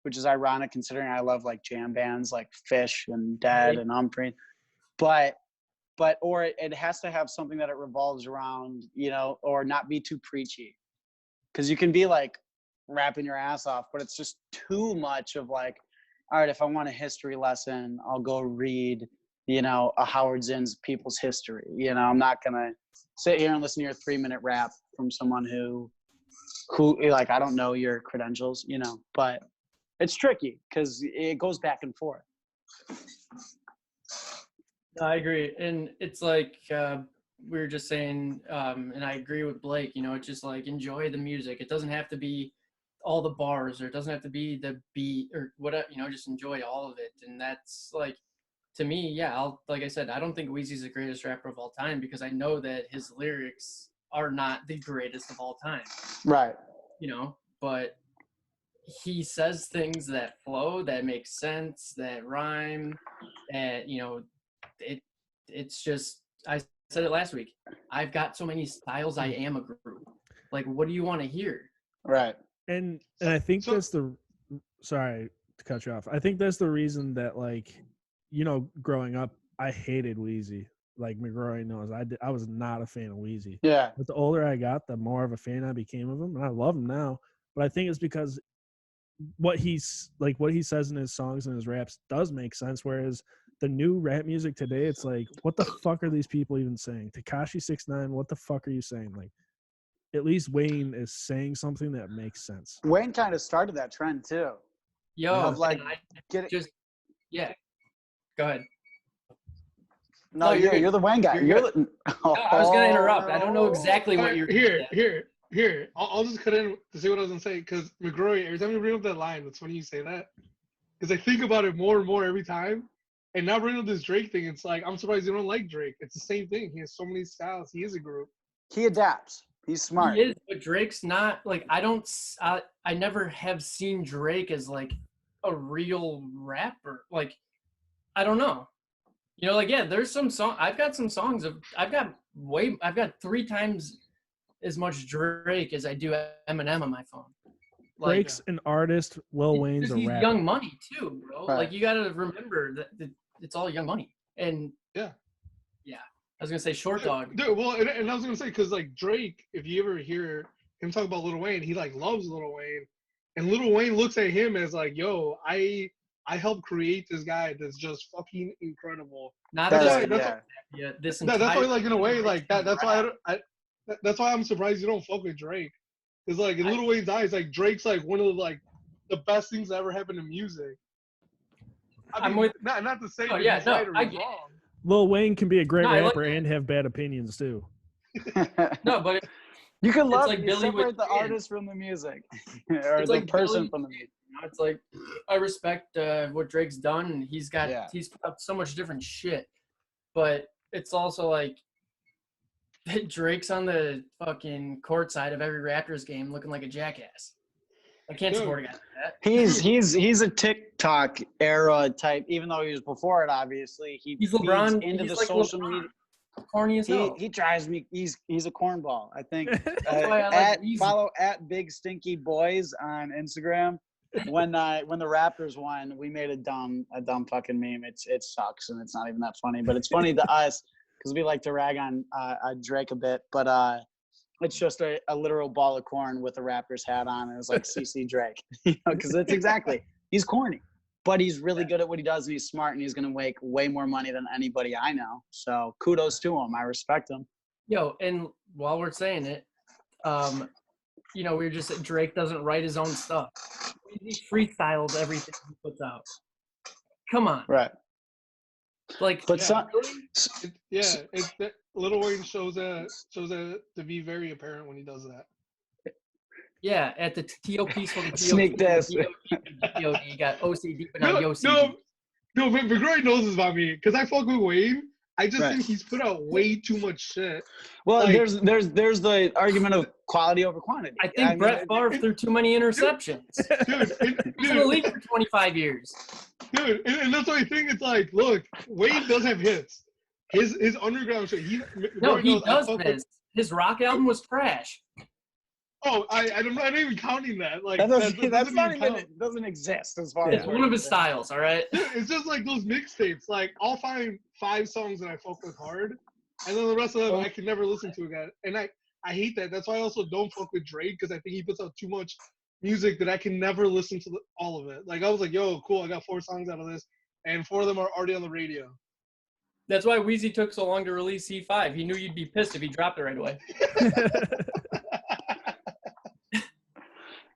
which is ironic considering I love like jam bands like Fish and Dead and Humphrey, but or it has to have something that it revolves around, you know, or not be too preachy, because you can be like rapping your ass off, but it's just too much of like, all right, if I want a history lesson, I'll go read, you know, a Howard Zinn's People's History. You know, I'm not gonna sit here and listen to your 3-minute rap from someone who like, I don't know your credentials, you know. But it's tricky because it goes back and forth. No, I agree, and it's like we were just saying, and I agree with Blake. You know, it's just like enjoy the music. It doesn't have to be all the bars, or it doesn't have to be the beat, or whatever. You know, just enjoy all of it, and that's like, to me, yeah. Like I said, I don't think Weezy's the greatest rapper of all time because I know that his lyrics are not the greatest of all time. Right. You know, but he says things that flow, that make sense, that rhyme, that, you know, it's just, I said it last week, I've got so many styles, I am a group. Like, what do you want to hear? Right. And I think that's the, sorry to cut you off. I think that's the reason that, like, you know, growing up, I hated Wheezy. Like McGrory knows, I was not a fan of Wheezy. Yeah. But the older I got, the more of a fan I became of him, and I love him now. But I think it's because what he says in his songs and his raps does make sense. Whereas the new rap music today, it's like, what the fuck are these people even saying? Tekashi 6ix9ine, what the fuck are you saying? Like, at least Wayne is saying something that makes sense. Wayne kind of started that trend too. Yo, of like, get it. Just, yeah. Go ahead. No, you're the Wayne guy. You're the, no, I was gonna interrupt. I don't know exactly what you're here. I'll just cut in to say what I was gonna say, because McGrory, every time you bring up that line, it's funny you say that, because I think about it more and more every time. And now bringing up this Drake thing, it's like I'm surprised you don't like Drake. It's the same thing. He has so many styles. He is a group. He adapts. He's smart. He is, but Drake's not like I never have seen Drake as like a real rapper. Like I don't know. You know, like yeah, there's some song. I've got some songs of I've got 3 times as much Drake as I do Eminem on my phone. Like, Drake's an artist. Lil Wayne's a he's rapper. Young Money too, bro. Right. Like you got to remember that it's all Young Money. And Yeah. I was gonna say Short Dog. Dude, well, and I was gonna say because like Drake, if you ever hear him talk about Lil Wayne, he like loves Lil Wayne, and Lil Wayne looks at him as like, yo, I helped create this guy that's just fucking incredible. Not That's just right, yeah. This That's why, entire like in a way, like that's rap. why that's why I'm surprised you don't fuck with Drake, because like in Lil Wayne's eyes, like Drake's like one of the best things that ever happened to music. I'm with- not to say Oh, that yeah, he's no, right or I he's get it. wrong. Lil Wayne can be a great No, I like rapper that. and have bad opinions too. No, but You can love like it. You Billy with separate the fans. artist from the music, or it's the like person Billy, from the music. you know, it's like I respect what Drake's done, and he's put up so much different shit. But it's also like Drake's on the fucking court side of every Raptors game, looking like a jackass. I can't support a guy like that. He's a TikTok era type, even though he was before it. Obviously, he He's feeds LeBron. into He's the like social LeBron. media. Corny as hell. He drives me. He's a cornball. I think. That's why I like Weezy. Follow at Big Stinky Boys on Instagram. When the Raptors won, we made a dumb fucking meme. It sucks and it's not even that funny, but it's funny to us because we like to rag on Drake a bit. But it's just a literal ball of corn with a Raptors hat on, and it's like CC Drake, because it's exactly he's corny. But he's really good at what he does, and he's smart, and he's going to make way more money than anybody I know. So kudos to him. I respect him. Yo, and while we're saying it, we were just Drake doesn't write his own stuff. He freestyles everything he puts out. Come on, Right. like, But Lil Wayne shows that to be very apparent when he does that. yeah, at the TOP smoking Sneak this. You got OCD, but not OCD. No, but Greg knows this about me because I fuck with Wayne. I just Right. think he's put out way too much shit. Well, Like- there's the argument of quality over quantity. I think Brett Favre threw too many interceptions. Dude, He's in the league for 25 years. Dude, and that's why I think it's like, look, Wayne does have hits. His underground shit. No, Greg he knows I does fuck with- this. His rock album was trash. Oh, I'm not even counting that. Like That that that's not even even count. it doesn't exist as far It's as one of his styles, all right? It's just like those mixtapes. Like I'll find 5 songs that I fuck with hard, and then the rest of them I can never listen to again. And I hate that. That's why I also don't fuck with Drake, because I think he puts out too much music that I can never listen to all of it. Like I was like, yo, cool, I got 4 songs out of this, and 4 of them are already on the radio. That's why Weezy took so long to release C5. He knew you'd be pissed if he dropped it right away.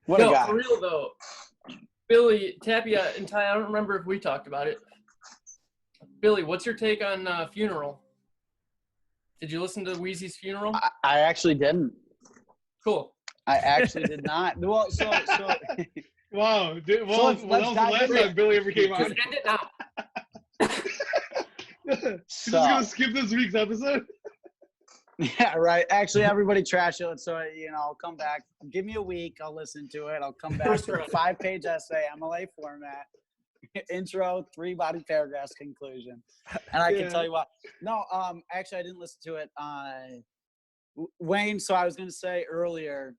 What a No, guy. for real though, Billy, Tapia, and Ty, I don't remember if we talked about it. Billy, what's your take on Funeral? Did you listen to Weezy's Funeral? I actually didn't. Cool. I actually did not. Well, so Wow. That let's was the dive last into time Billy ever came Just on. end it now. You're just gonna skip this week's episode. yeah, right. Actually, everybody trash it. So I'll come back. Give me a week. I'll listen to it. I'll come back First to a round. 5-page essay, MLA format, intro, 3 body paragraphs, conclusion, and I can tell you what. No, actually, I didn't listen to it. Wayne. So I was going to say earlier,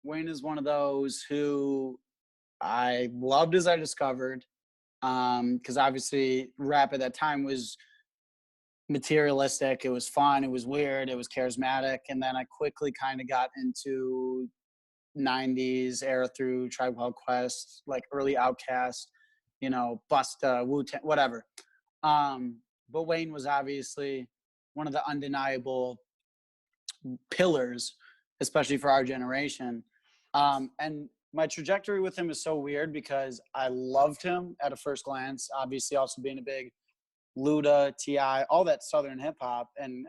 Wayne is one of those who I loved as I discovered, because obviously rap at that time was materialistic. It was fun. It was weird. It was charismatic. And then I quickly kind of got into 90s era through Tribe Called Quest, like early Outkast, Busta, Wu-Tang, whatever. But Wayne was obviously one of the undeniable pillars, especially for our generation. And my trajectory with him is so weird because I loved him at a first glance, obviously also being a big Luda, T.I., all that Southern hip hop and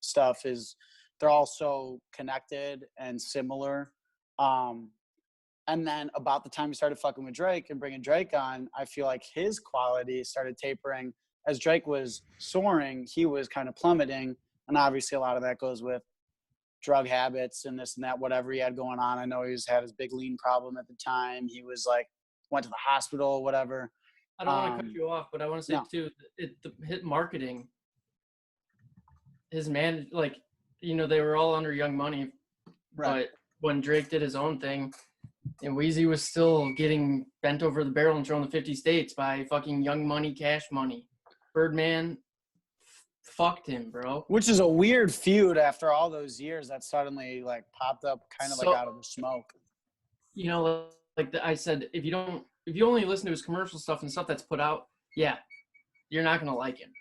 stuff they're all so connected and similar. And then about the time we started fucking with Drake and bringing Drake on, I feel like his quality started tapering as Drake was soaring, he was kind of plummeting. And obviously a lot of that goes with drug habits and this and that, whatever he had going on. I know he's had his big lean problem at the time. He was like, went to the hospital, whatever. I don't want to cut you off, but I want to say no. too, his marketing, his man, like, you know, they were all under Young Money, Right. but when Drake did his own thing, and Weezy was still getting bent over the barrel and thrown the 50 states by fucking Young Money, Cash Money. Birdman fucked him, bro. Which is a weird feud after all those years that suddenly like popped up kind of like out of the smoke. You know, like I said, if you only listen to his commercial stuff and stuff that's put out, yeah, you're not gonna like him.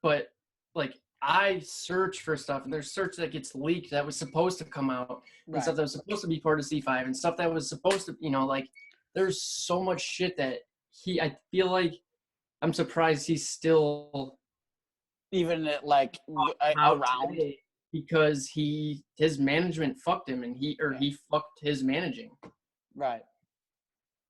But like I search for stuff, and there's search that gets leaked that was supposed to come out, and stuff that was supposed to be part of C5, and stuff that was supposed to, you know, like there's so much shit that I feel like I'm surprised he's still even like around because his management fucked him, and he fucked his managing. Right.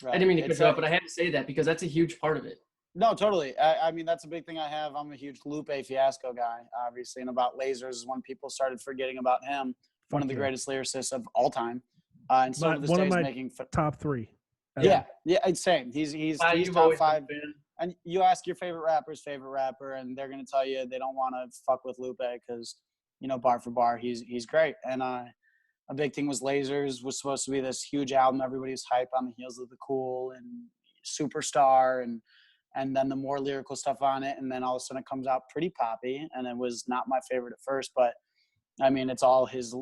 I didn't mean to cut you off, but I had to say that because that's a huge part of it. No, totally. I mean, that's a big thing I have. I'm a huge Lupe Fiasco guy, obviously, and about Lasers is when people started forgetting about him. One of the greatest lyricists of all time. And some of his days making top 3. Yeah, same. He's top 5. And you ask your favorite rapper, and they're gonna tell you they don't want to fuck with Lupe because, you know, bar for bar, he's great. And a big thing was Lasers was supposed to be this huge album. Everybody was hype on the heels of The Cool and Superstar and then the more lyrical stuff on it. And then all of a sudden it comes out pretty poppy. And it was not my favorite at first, but I mean, it's all his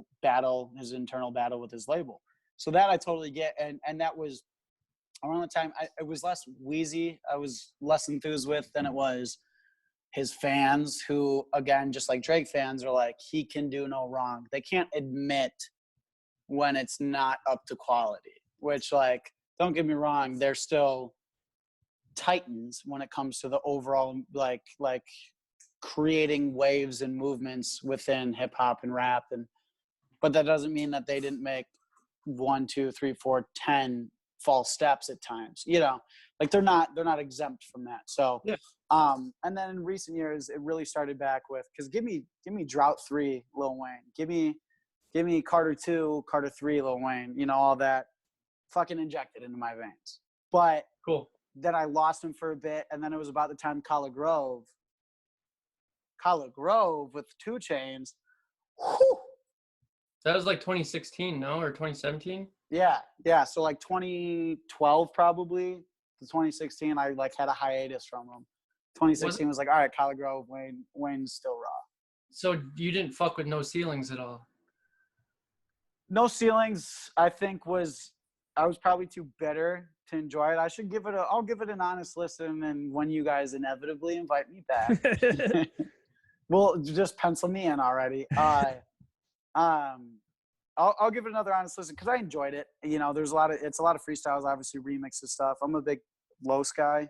internal battle with his label. So that I totally get. And that was around the time it was less Wheezy. I was less enthused with than it was his fans who, again, just like Drake fans are like, he can do no wrong. They can't admit when it's not up to quality, which, like, don't get me wrong, they're still titans when it comes to the overall like creating waves and movements within hip hop and rap, but that doesn't mean that they didn't make 1, 2, 3, 4, 10 false steps at times, you know, like they're not exempt from that. So yeah. And then in recent years it really started back with, because give me Drought 3 Lil Wayne, give me Carter 2, Carter 3 Lil Wayne, you know, all that fucking injected into my veins. But cool. Then I lost him for a bit, and then it was about the time College Grove with 2 Chainz. Whew. That was like 2016, no? Or 2017? Yeah. So like 2012 probably to 2016, I like had a hiatus from him. 2016 was like, all right, College Grove, Wayne's still raw. So you didn't fuck with No Ceilings at all? No Ceilings, I think I was probably too bitter to enjoy it. I'll give it an honest listen, and when you guys inevitably invite me back, well, just pencil me in already. I'll give it another honest listen because I enjoyed it. You know, it's a lot of freestyles, obviously remixes stuff. I'm a big Los guy.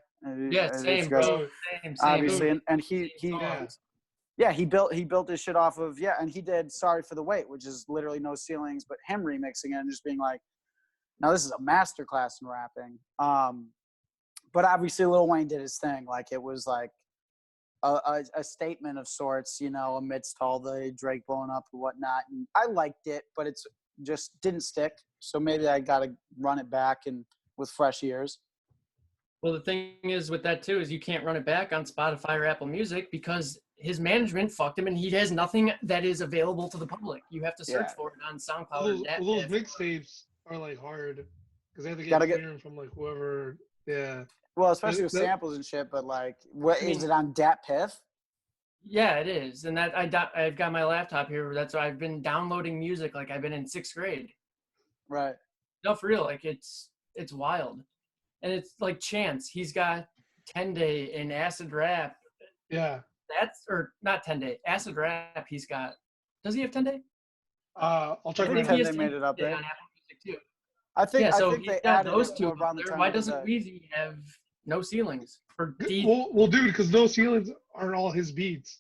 Yeah, same, bro. Same. Obviously, and he built this shit off of and he did Sorry for the Wait, which is literally No Ceilings, but him remixing it and just being like, now this is a masterclass in rapping. But obviously Lil Wayne did his thing. Like it was like a statement of sorts, you know, amidst all the Drake blowing up and whatnot. And I liked it, but it's just didn't stick. So maybe I got to run it back and with fresh ears. Well, the thing is with that too is you can't run it back on Spotify or Apple Music because his management fucked him, and he has nothing that is available to the public. You have to search for it on SoundCloud. Those mixtapes are like hard because they have to get clearance from like whoever. Yeah. Well, especially with samples and shit. But like, is it on Dat Piff? Yeah, it is. And that I've got my laptop here. That's why I've been downloading music like I've been in 6th grade. Right. No, for real. Like it's wild, and it's like Chance. He's got 10 Day and Acid Rap. Yeah. Or not 10 Day. Acid Rap. He's got. Does he have 10 Day? I'll check. 10 Day made it up there. On Apple Music too. I think. Yeah, so I think he's they got added those two. around the time. Why doesn't Weezy have No Ceilings? Well, dude, because No Ceilings aren't all his beats.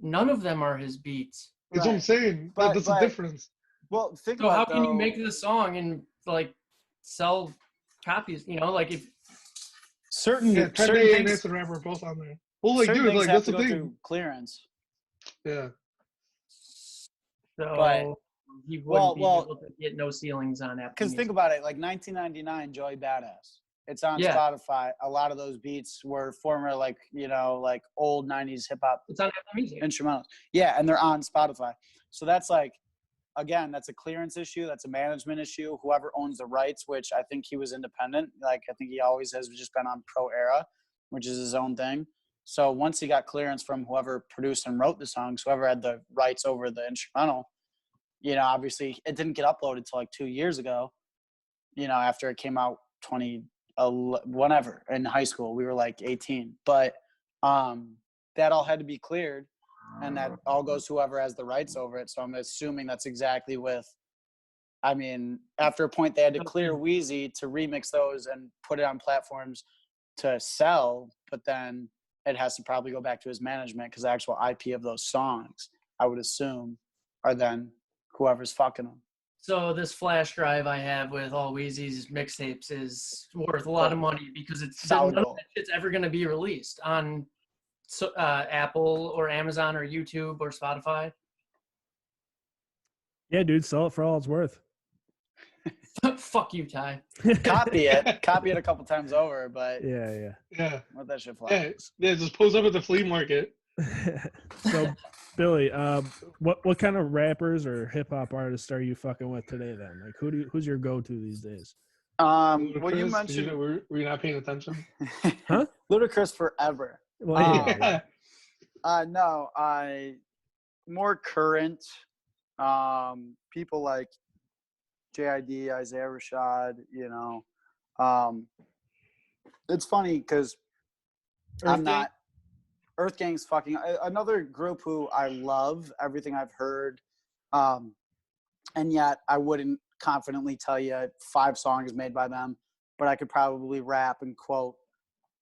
None of them are his beats. That's what I'm saying. That's the difference. Well, think so about how it, can you make the song and like sell copies? You know, like if Certain 10 Day and Acid Rap are both on there. Well, like, certain dude, things like, have that's to the go thing. through clearance. Yeah. So But- he wouldn't well- be well, able to get no ceilings on Apple Because Music. think about it, like 1999, Joey Badass. It's on Yeah. Spotify. A lot of those beats were former, like, like old 90s hip hop It's on Apple Music. instrumentals. Yeah, and they're on Spotify. So that's like, again, that's a clearance issue. That's a management issue. Whoever owns the rights, which I think he was independent. Like, I think he always has just been on Pro Era, which is his own thing. So once he got clearance from whoever produced and wrote the songs, whoever had the rights over the instrumental, obviously it didn't get uploaded till like 2 years ago, after it came out whenever in high school. We were like 18. But that all had to be cleared. And that all goes to whoever has the rights over it. So I'm assuming that's exactly after a point they had to clear Wheezy to remix those and put it on platforms to sell, but then it has to probably go back to his management because the actual IP of those songs, I would assume, are then whoever's fucking them. So this flash drive I have with all Wheezy's mixtapes is worth a lot of money because none of that shit's ever going to be released on Apple or Amazon or YouTube or Spotify. Yeah, dude, sell it for all it's worth. Fuck you, Ty. Copy it a couple times over, but Yeah. let that shit fly. Yeah, just post up at the flea market. So, Billy, what kind of rappers or hip hop artists are you fucking with today? Then, like, who's your go-to these days? Well, you Ludacris, mentioned were you not paying attention? Huh? Ludacris forever. Well, yeah. No, more current people like JID, Isaiah Rashad. It's funny because Earth Gang's fucking another group who I love everything I've heard, and yet I wouldn't confidently tell you 5 songs made by them, but I could probably rap and quote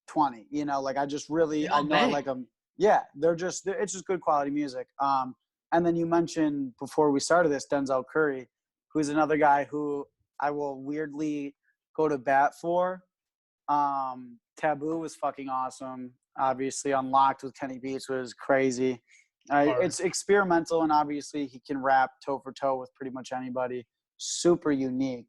20. Like I just really I know I like them. Yeah, it's just good quality music. And then you mentioned before we started this Denzel Curry, who's another guy who I will weirdly go to bat for. Taboo was fucking awesome. Obviously, Unlocked with Kenny Beats was crazy. It's experimental, and obviously he can rap toe for toe with pretty much anybody. Super unique.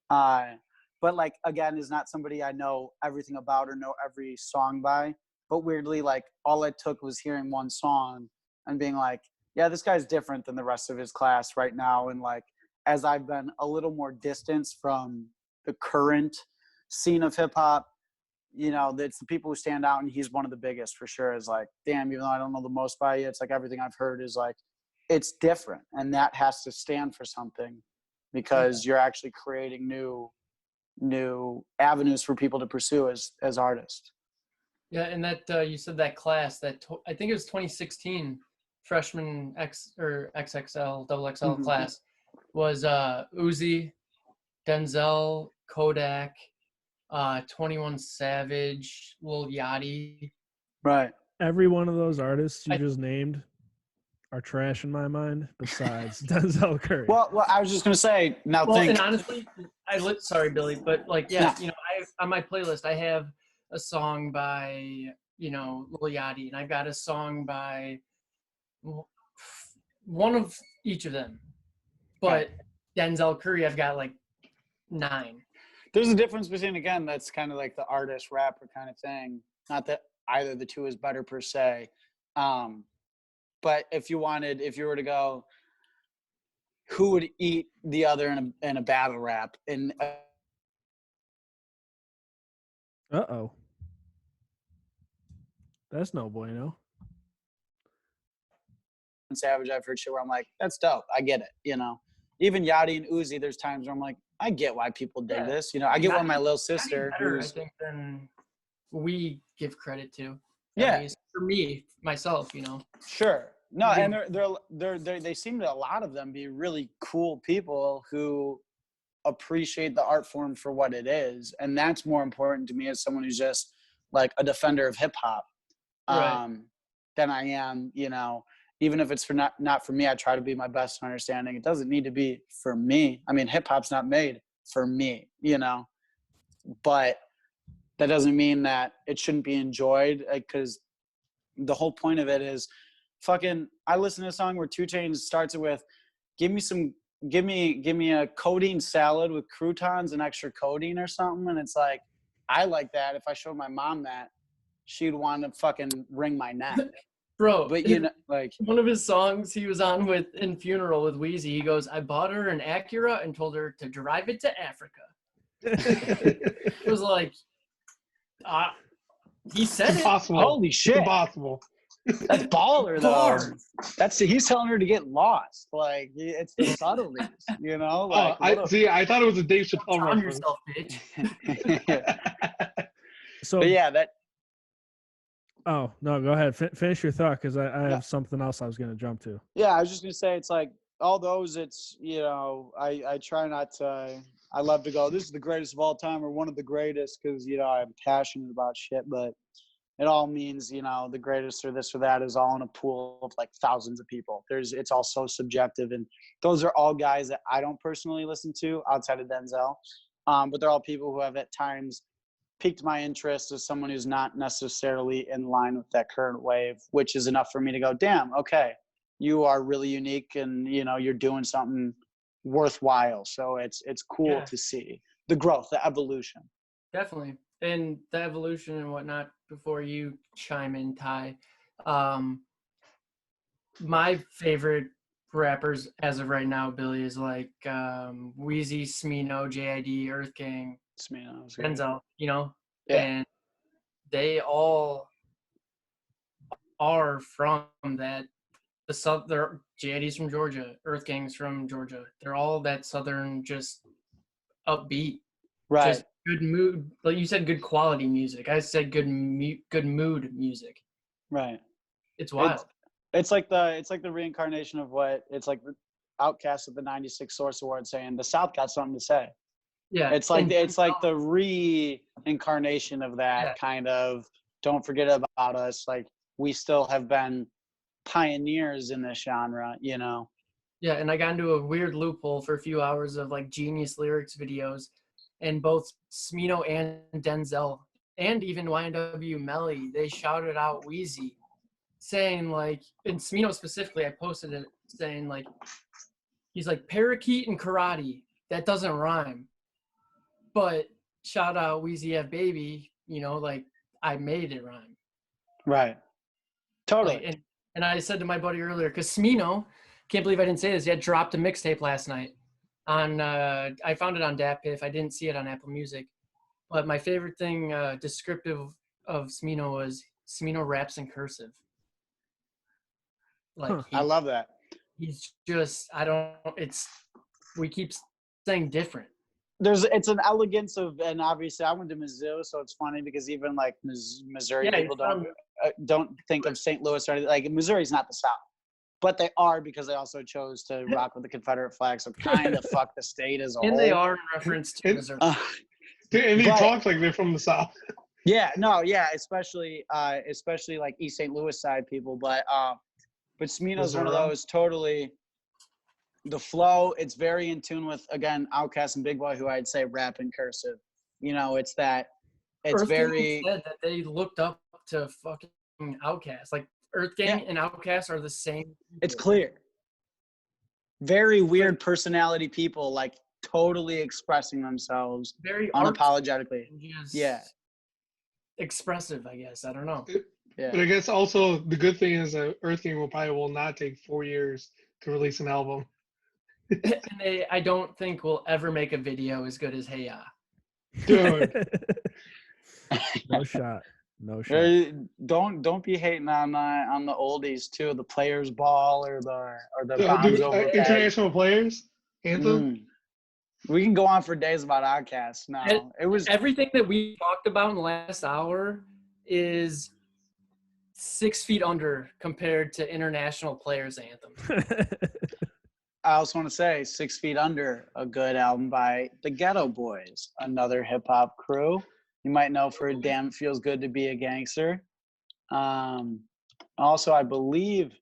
But like, again, is not somebody I know everything about or know every song by. But weirdly, like, all it took was hearing one song and being like, yeah, this guy's different than the rest of his class right now. And like, as I've been a little more distanced from the current scene of hip hop, it's the people who stand out, and he's one of the biggest for sure. Is like, damn, even though I don't know the most by you, it's like everything I've heard is like, it's different, and that has to stand for something because you're actually creating new avenues for people to pursue as artists. Yeah, and that you said that class I think it was 2016 freshman XXL double XL class was Uzi, Denzel, Kodak, 21 Savage, Lil Yachty. Right. Every one of those artists you just named are trash in my mind. Besides Denzel Curry. Well, I was just gonna say. And honestly, sorry, Billy, but like, yeah, on my playlist I have a song by Lil Yachty, and I've got a song by one of each of them. But Denzel Curry, I've got like 9. There's a difference between, again, that's kind of like the artist rapper kind of thing. Not that either of the two is better per se. But if you were to go, who would eat the other in a battle rap? Uh-oh. That's no bueno. Savage, I've heard shit where I'm like, that's dope. I get it, Even Yachty and Uzi, there's times where I'm like, I get why people dig this. I get why my little sister, better, I think, than we give credit to. Yeah. For me, myself, Sure. No, and they seem to, a lot of them, be really cool people who appreciate the art form for what it is, and that's more important to me as someone who's just like a defender of hip hop, than I am, even if it's not for me. I try to be my best understanding. It doesn't need to be for me. I mean, hip hop's not made for me, but that doesn't mean that it shouldn't be enjoyed, because the whole point of it is fucking, I listen to a song where 2 Chainz starts it with, give me a codeine salad with croutons and extra codeine or something. And it's like, I like that. If I showed my mom that, she'd want to fucking wring my neck. Bro, But you know, like, one of his songs he was on with in Funeral with Wheezy, he goes, I bought her an Acura and told her to drive it to Africa. It was like, he said it. Impossible. holy It's shit, impossible. that's baller though. Bars. He's telling her to get lost. Like, it's the subtleties, you know. Like, I thought it was a Dave Chappelle On reference. yourself, bitch. So but yeah, that. Oh no, go ahead. Finish your thought, because I have something else I was going to jump to. Yeah, I was just gonna say, it's like all those. It's, you know, I try not to. I love to go, this is the greatest of all time or one of the greatest, because, you know, I'm passionate about shit. But it all means, you know, the greatest or this or that is all in a pool of like thousands of people. It's all so subjective, and those are all guys that I don't personally listen to outside of Denzel, but they're all people who have at times piqued my interest as someone who's not necessarily in line with that current wave, which is enough for me to go, damn, okay, you are really unique, and, you know, you're doing something worthwhile. So it's cool to see the growth, the evolution. Definitely. And the evolution and whatnot, before you chime in, Ty, my favorite rappers as of right now, Billy, is like Wheezy, Smino, JID, Earth Gang, Denzel, you know? Yeah. And they all are from that. They're JID's from Georgia, Earth Gang's from Georgia. They're all that southern, just upbeat, Right. just good mood. Like you said, good quality music. I said good mood music. Right. It's wild. It's like the reincarnation of what it's like the Outcast at the '96 Source Award saying the South got something to say. Yeah. It's like the reincarnation of that kind of, don't forget about us. Like, we still have been pioneers in this genre, you know. Yeah, and I got into a weird loophole for a few hours of like genius lyrics videos, and both Smino and Denzel and even YNW Melly, they shouted out Wheezy, saying like, and Smino specifically, I posted it saying like, he's like, parakeet and karate, that doesn't rhyme, but shout out Wheezy F Baby, you know, like I made it rhyme. Right. Totally. Like, and I said to my buddy earlier, because Smino, can't believe I didn't say this yet, dropped a mixtape last night on I found it on DatPiff. I didn't see it on Apple Music. But my favorite thing descriptive of Smino was Smino raps in cursive. Like I love that. He's just, we keep saying different. It's an elegance of, and obviously I went to Mizzou, so it's funny because even like Missouri people don't think of St. Louis or anything. Like, Missouri's not the South, but they are, because they also chose to rock with the Confederate flag. So kind of fuck the state as a whole. And they are in reference to Missouri. And he talks like they're from the South. Yeah, no, yeah, especially like East St. Louis side people, but Smino's one of those totally. The flow, it's very in tune with, again, Outkast and Big Boy, who I'd say rap in cursive. You know, it's that, it's Earth very. Gang said that they looked up to fucking Outkast. Like Earth Gang and Outkast are the same people. It's clear. Very weird personality people, like totally expressing themselves very unapologetically. Yeah. Expressive, I guess. I don't know. Yeah. But I guess also the good thing is that Earth Gang will not take 4 years to release an album. And I don't think we'll ever make a video as good as Hey Ya. Dude. No shot. Don't be hating on the oldies too, the Players Ball or the Bombs Over International Players anthem. We can go on for days about Outkast. No, it was everything that we talked about in the last hour is 6 feet under compared to International Players anthem. I also want to say 6 Feet Under, a good album by the Ghetto Boys, another hip hop crew. You might know for Damn It Feels Good to Be a Gangster. Also, I believe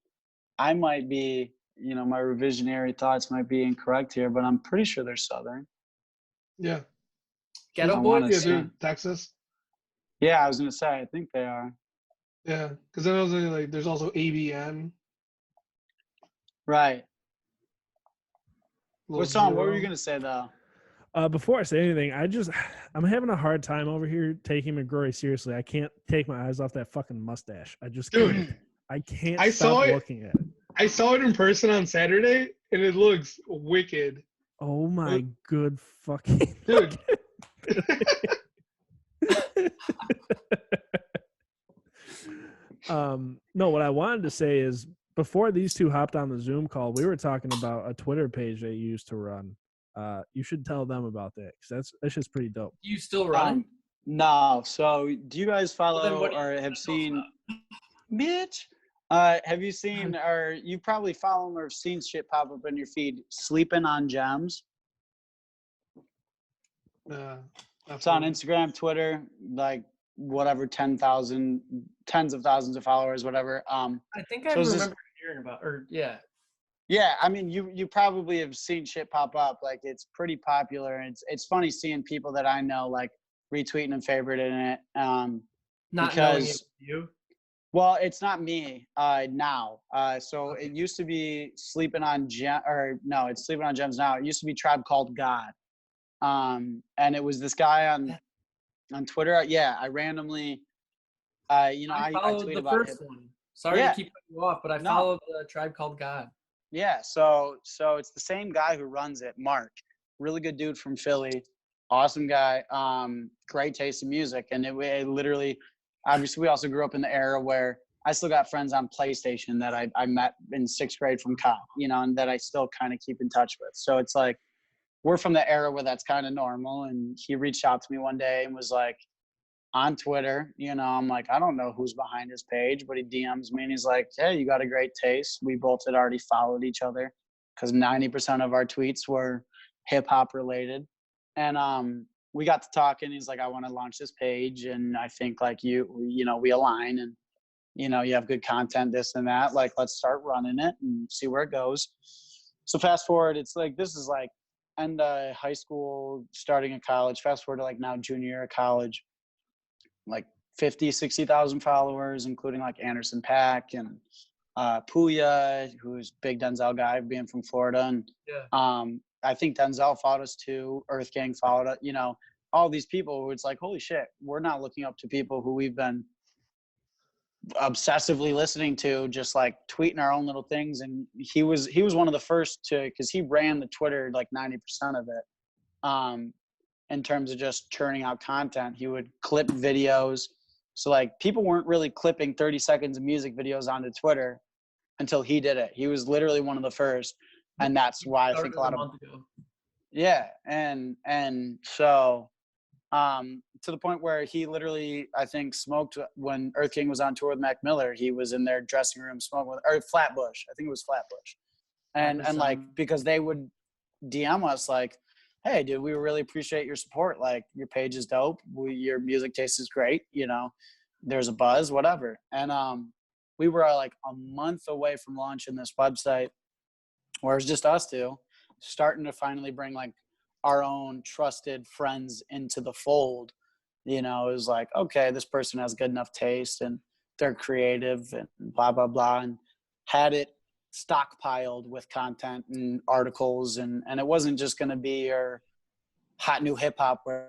I might be, you know, my revisionary thoughts might be incorrect here, but I'm pretty sure they're Southern. Yeah. Ghetto Boys? Yeah, dude, Texas. Yeah, I was going to say, I think they are. Yeah, because then I was like, there's also ABN. Right. Little What's on? What were you zero. gonna say though? Before I say anything, I'm having a hard time over here taking McGrory seriously. I can't take my eyes off that fucking mustache. I just Dude, can't. I can't I stop saw it. looking at it. I saw it in person on Saturday, and it looks wicked. Oh my good fucking Dude. No, what I wanted to say is before these two hopped on the Zoom call, we were talking about a Twitter page they used to run. You should tell them about that because that's just pretty dope. You still run? No. So, do you guys Well, then follow what or have seen? about? Bitch. Have you seen or you probably follow or have seen shit pop up in your feed? Sleeping on Gems. It's on Instagram, Twitter, like whatever, 10,000, tens of thousands of followers, whatever. I think I so it's remember hearing about, or yeah. Yeah, I mean, you probably have seen shit pop up. Like it's pretty popular, and it's funny seeing people that I know like retweeting and favoriting it. Not knowing it Because was you. well, it's not me now. So it used to be Sleeping on it's Sleeping on Gems now. It used to be Tribe Called God. And it was this guy on Twitter. Yeah, I randomly, I I followed tweet the about first it. one. Sorry Yeah. to keep cutting you off, but I No. followed the Tribe Called God. Yeah, so it's the same guy who runs it, Mark. Really good dude from Philly, awesome guy. Great taste in music, and it literally, obviously, we also grew up in the era where I still got friends on PlayStation that I met in 6th grade from cop, and that I still kind of keep in touch with. So it's like we're from the era where that's kind of normal. And he reached out to me one day and was like, on Twitter, I'm like, I don't know who's behind his page, but he DMs me and he's like, hey, you got a great taste. We both had already followed each other because 90% of our tweets were hip hop related. And we got to talking. He's like, I want to launch this page. And I think like we align and, you have good content, this and that. Like, let's start running it and see where it goes. So fast forward, it's like, this is like end of high school, starting in college, fast forward to like now junior year of college. Like 50, 60,000 followers, including like Anderson .Paak and Puya, who's big Denzel guy, being from Florida. And I think Denzel followed us too. Earth Gang followed us, all these people who it's like, holy shit, we're not looking up to people who we've been obsessively listening to, just like tweeting our own little things. And he was one of the first to, because he ran the Twitter like 90% of it. In terms of just churning out content, he would clip videos. So like people weren't really clipping 30 seconds of music videos onto Twitter until he did it. He was literally one of the first. And that's why I think a lot of, yeah. And so, to the point where he literally, I think, smoked when Earth King was on tour with Mac Miller. He was in their dressing room smoking or Flatbush. I think it was Flatbush. And like, because they would DM us like, hey, dude, we really appreciate your support. Like, your page is dope. Your music taste is great. There's a buzz, whatever. And we were like a month away from launching this website where it's just us two, starting to finally bring like our own trusted friends into the fold. It was like, okay, this person has good enough taste and they're creative and blah, blah, blah. And had it stockpiled with content and articles, and it wasn't just going to be your hot new hip hop where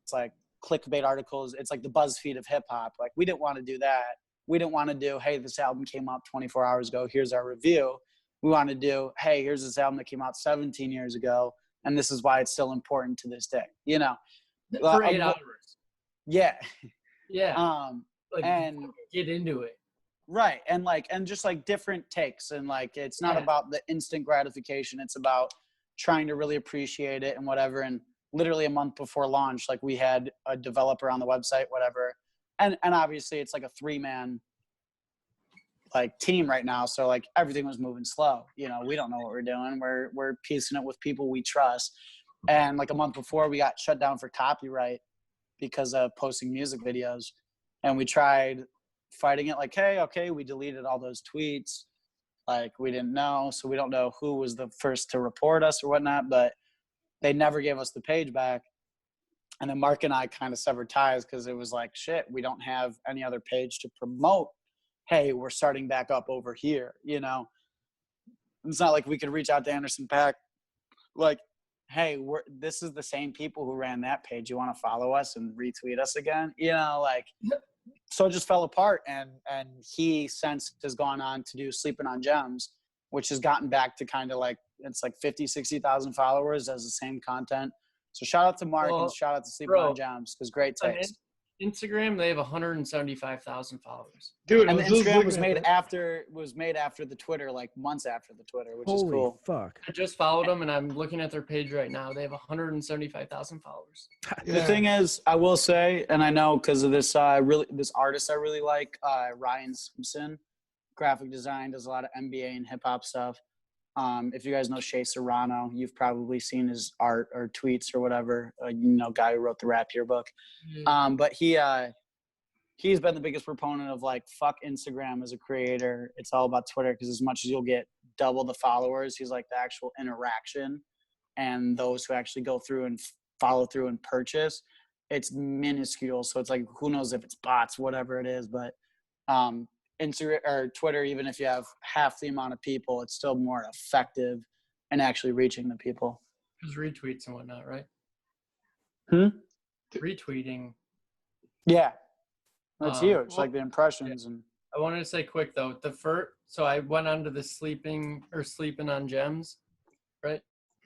it's like clickbait articles. It's like the BuzzFeed of hip hop. Like, we didn't want to do that. We didn't want to do, hey, this album came out 24 hours ago, here's our review. We want to do, hey, here's this album that came out 17 years ago, and this is why it's still important to this day. For 8 hours. Yeah. Like, and get into it. Right. And just like different takes, and like, it's not about the instant gratification. It's about trying to really appreciate it and whatever. And literally a month before launch, like, we had a developer on the website, whatever. And obviously it's like a 3-man like team right now. So like everything was moving slow. We don't know what we're doing. We're piecing it with people we trust. And like a month before, we got shut down for copyright because of posting music videos. And we tried fighting it like, hey, okay, we deleted all those tweets. Like, we didn't know. So we don't know who was the first to report us or whatnot, but they never gave us the page back. And then Mark and I kind of severed ties because it was like, shit, we don't have any other page to promote. Hey, we're starting back up over here, you know? It's not like we could reach out to Anderson .Paak like, hey, this is the same people who ran that page. You want to follow us and retweet us again? You know, like, so it just fell apart. And he since has gone on to do Sleeping on Gems, which has gotten back to kind of like, it's like 50, 60,000 followers, does the same content. So shout out to Mark and shout out to Sleeping on Gems because great taste. Instagram, they have 175,000 followers. Dude, and the Instagram was made after the Twitter, like months after the Twitter, which is cool. Fuck. I just followed them and I'm looking at their page right now. They have 175,000 followers. Yeah. The thing is, I will say, and I know because of this this artist I really like, Ryan Simpson, graphic design, does a lot of NBA and hip hop stuff. If you guys know Shea Serrano, you've probably seen his art or tweets or whatever. Guy who wrote the Rap Yearbook. But he's been the biggest proponent of like, fuck Instagram as a creator. It's all about Twitter because as much as you'll get double the followers, he's like the actual interaction and those who actually go through and follow through and purchase, it's minuscule. So it's like, who knows if it's bots, whatever it is. But Instagram or Twitter, even if you have half the amount of people, it's still more effective in actually reaching the people. There's retweets and whatnot, right? Retweeting. Yeah, that's huge. Like the impressions and. I wanted to say quick though, so I went onto the Sleeping on Gems, right?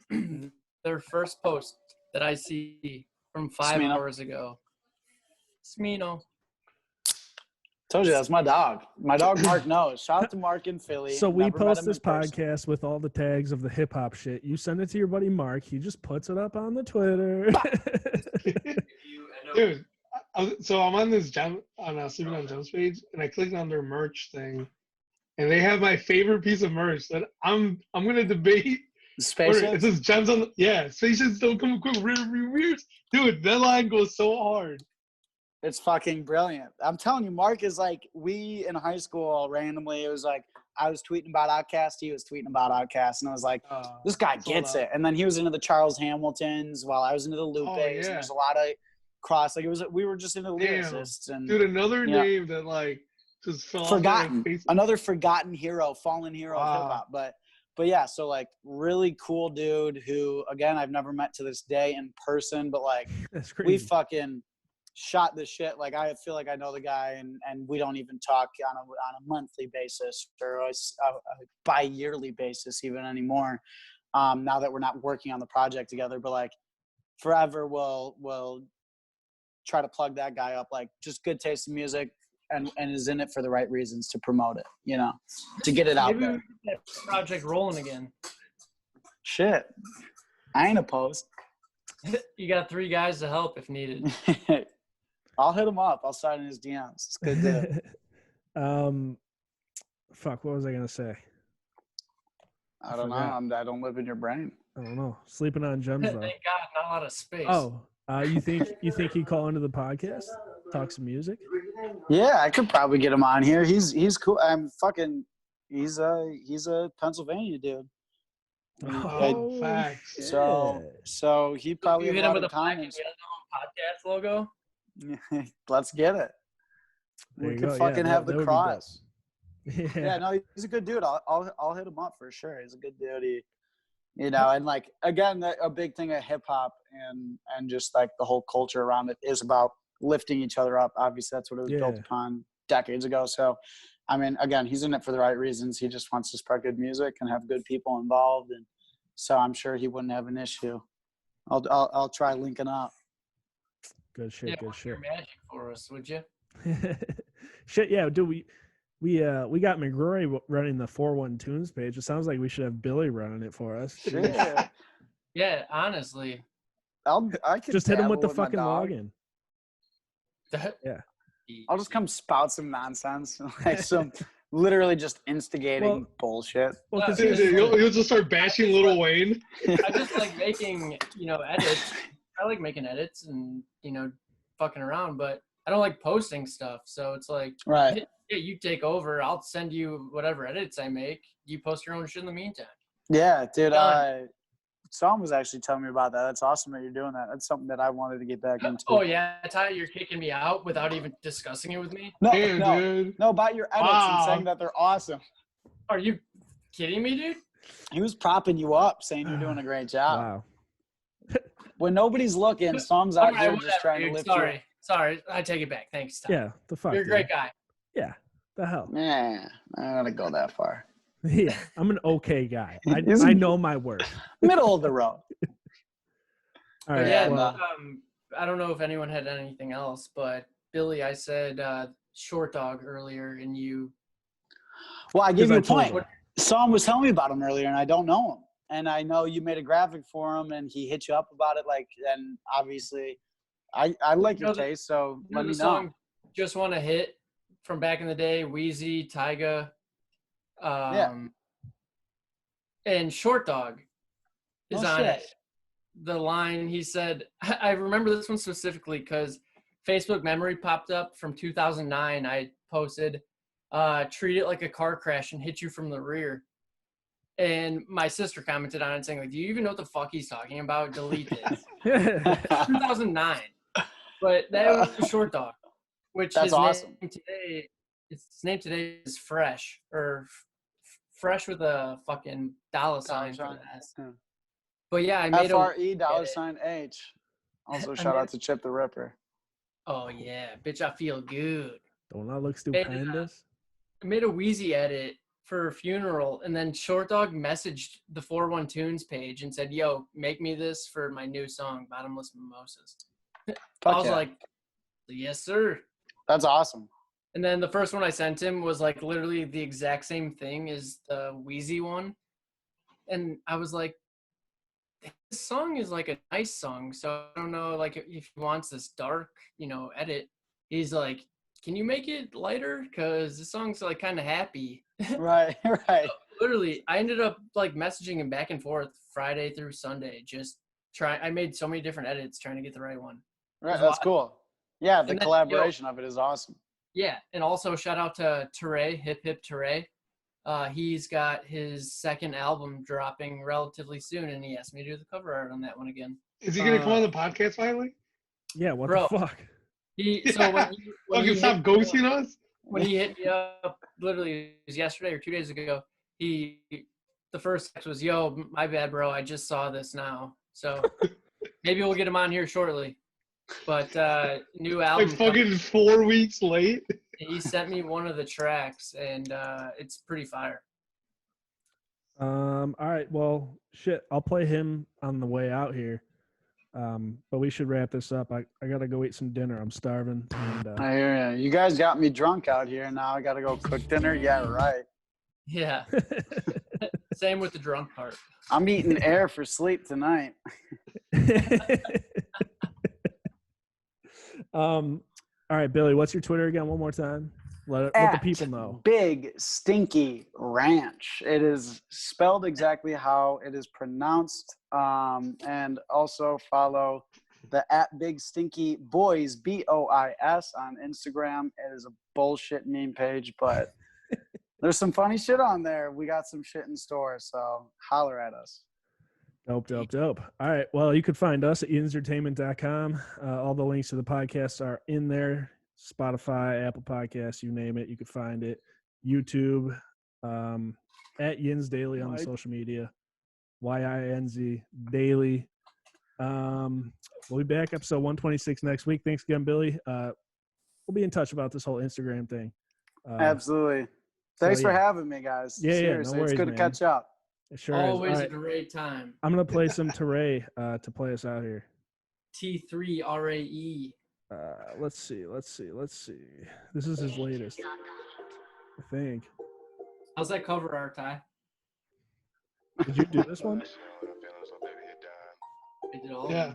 Their first post that I see from 5 hours ago. Smino. Told you that's my dog. My dog Mark knows. Shout out to Mark in Philly. So we post this podcast with all the tags of the hip hop shit. You send it to your buddy Mark. He just puts it up on the Twitter. Dude, so I'm on this Sleeping on Gems page, and I clicked on their merch thing, and they have my favorite piece of merch that I'm gonna debate. Spaceships? It says gems on. Spaceships don't come equipped. Dude, that line goes so hard. It's fucking brilliant. I'm telling you, Mark is like, we in high school randomly, it was like, I was tweeting about Outkast, he was tweeting about Outkast, and I was like, this guy gets it. And then he was into the Charles Hamiltons while I was into the Lupes, and there's a lot of cross, like we were just into lyricists. And dude, another name that like just fell forgotten, another forgotten hero, fallen hero of hip hop. But yeah, so like really cool dude who, again, I've never met to this day in person, but like we fucking shot the shit. Like I feel like I know the guy, and we don't even talk on a monthly basis or a bi-yearly basis even anymore. Now that we're not working on the project together, but like forever we'll try to plug that guy up. Like just good taste in music and is in it for the right reasons to promote it, to get it out there. Maybe we get that project rolling again. Shit, I ain't opposed. You got 3 guys to help if needed. I'll hit him up. I'll sign in his DMs. It's good dude. Fuck, what was I gonna say? I don't know. I don't live in your brain. I don't know. Sleeping on Gems though. Thank God, not a lot of space. Oh, you think he'd call into the podcast, talk some music? Yeah, I could probably get him on here. He's cool. He's a Pennsylvania dude. Oh, facts. So he probably you hit him with a comments. podcast logo. Let's get it. We could fucking have the cross. Yeah, no, he's a good dude. I'll hit him up for sure. He's a good dude. And like again, a big thing of hip hop and just like the whole culture around it is about lifting each other up. Obviously, that's what it was built upon decades ago. So, I mean, again, he's in it for the right reasons. He just wants to spread good music and have good people involved, and so I'm sure he wouldn't have an issue. I'll try linking up. Good shit. Good shit. Your magic for us, would you? Shit, yeah, dude. We got McGrory running the 4-1 Tunes page. It sounds like we should have Billy running it for us. Shit. Yeah, honestly. I could just hit him with the my fucking dog. login. Yeah. I'll just come spout some nonsense, like some literally just instigating bullshit. Well, you'll just start bashing Lil Wayne. I just like making, edits. I like making edits and, fucking around, but I don't like posting stuff. So it's like, right. Yeah, you take over. I'll send you whatever edits I make. You post your own shit in the meantime. Yeah, dude. Sam was actually telling me about that. That's awesome that you're doing that. That's something that I wanted to get back into. Oh yeah, Ty, you're kicking me out without even discussing it with me. No, Damn, no, dude. no, about your edits and saying that they're awesome. Are you kidding me, dude? He was propping you up, saying you're doing a great job. Wow. When nobody's looking, Sam's out here just trying to lift you. Sorry, I take it back. Thanks, Ty. Yeah, the fuck. You're a great guy. Yeah, the hell. Yeah, I don't gotta go that far. Yeah, I'm an okay guy. I know my worth. Middle of the road. All But right. yeah, well, I don't know if anyone had anything else, but Billy, I said short dog earlier, and you. Well, I give you a told point. you. Sam was telling me about him earlier, and I don't know him. And I know you made a graphic for him, and he hit you up about it. Like, and obviously, I like your taste, so let me know. Song "Just Want to Hit" from back in the day, Wheezy, Tyga, and Short Dog is on it. The line he said, I remember this one specifically because Facebook memory popped up from 2009. I posted, "Treat it like a car crash and hit you from the rear." And my sister commented on it saying, like, "Do you even know what the fuck he's talking about? Delete this." 2009. But that was Short Dog, which That's awesome. His name today is Fresh, or Fresh with a fucking dollar sign for the S. Yeah. But yeah, I made FRE$H. Also, shout out to Chip the Ripper. Oh yeah, bitch, I feel good. Don't I look stupendous? I made a Wheezy edit for a funeral, and then Short Dog messaged the 41 Tunes page and said, "Yo, make me this for my new song, Bottomless Mimosas." I was like, "Yes, sir." That's awesome. And then the first one I sent him was like literally the exact same thing as the Wheezy one. And I was like, this song is like a nice song. So I don't know, like if he wants this dark, edit. He's like, "Can you make it lighter? Because the song's like kind of happy." Right. So, literally, I ended up like messaging him back and forth Friday through Sunday. I made so many different edits trying to get the right one. Right. That's cool. Yeah. The And then, collaboration of it is awesome. Yeah, and also shout out to Teray, Hip Hip Teray. He's got his second album dropping relatively soon, and he asked me to do the cover art on that one again. Is he gonna come on the podcast finally? Yeah, what Bro, the fuck? When he stop ghosting us? When he hit me up, literally it was yesterday or 2 days ago, the first text was, "Yo, my bad, bro. I just saw this now." So maybe we'll get him on here shortly. But new album. Like fucking 4 weeks late. He sent me one of the tracks, and it's pretty fire. All right. Well, shit. I'll play him on the way out here. But we should wrap this up. I gotta go eat some dinner. I'm starving. And, I hear you. You guys got me drunk out here. Now I gotta go cook dinner. Yeah, right. Yeah. Same with the drunk part. I'm eating air for sleep tonight. All right, Billy. What's your Twitter again? One more time. Let the people know. Big Stinky Ranch. It is spelled exactly how it is pronounced. And also follow the @Big Stinky Boys BOIS on Instagram. It is a bullshit meme page, but there's some funny shit on there. We got some shit in store, so holler at us. Dope. All right. Well, you could find us at entertainment.com. All the links to the podcasts are in there. Spotify, Apple Podcasts, you name it, you could find it. YouTube, at Yins Daily on the social media. YINZ Daily. We'll be back episode 126 next week. Thanks again, Billy. We'll be in touch about this whole Instagram thing. Absolutely. Thanks for having me, guys. Yeah, seriously, no worries, it's good man. to catch up. It sure Always is. a great time. I'm gonna play some Teray to play us out here. T3 RAE. Let's see. This is his latest, I think. How's that cover art, Ty? Did you do this one? I did all. Yeah.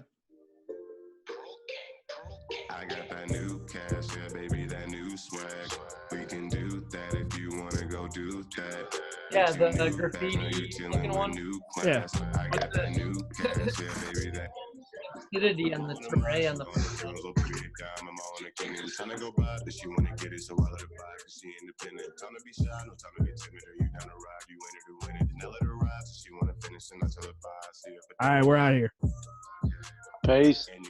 I got that new cash, yeah, baby, that new swag. We can do that if you wanna go do that. Yeah, the graffiti looking one. New class. I got that new cash, yeah, baby, that. acidity on the tray on the Trying to go by, but she wanna get it, so I let her buy, cause she independent. Time to be shy, no time to get timid, or you down to ride, you in it to win it. And I let her ride, so she wanna finish, and I tell her bye. See her. All right, we're out of here. Peace. And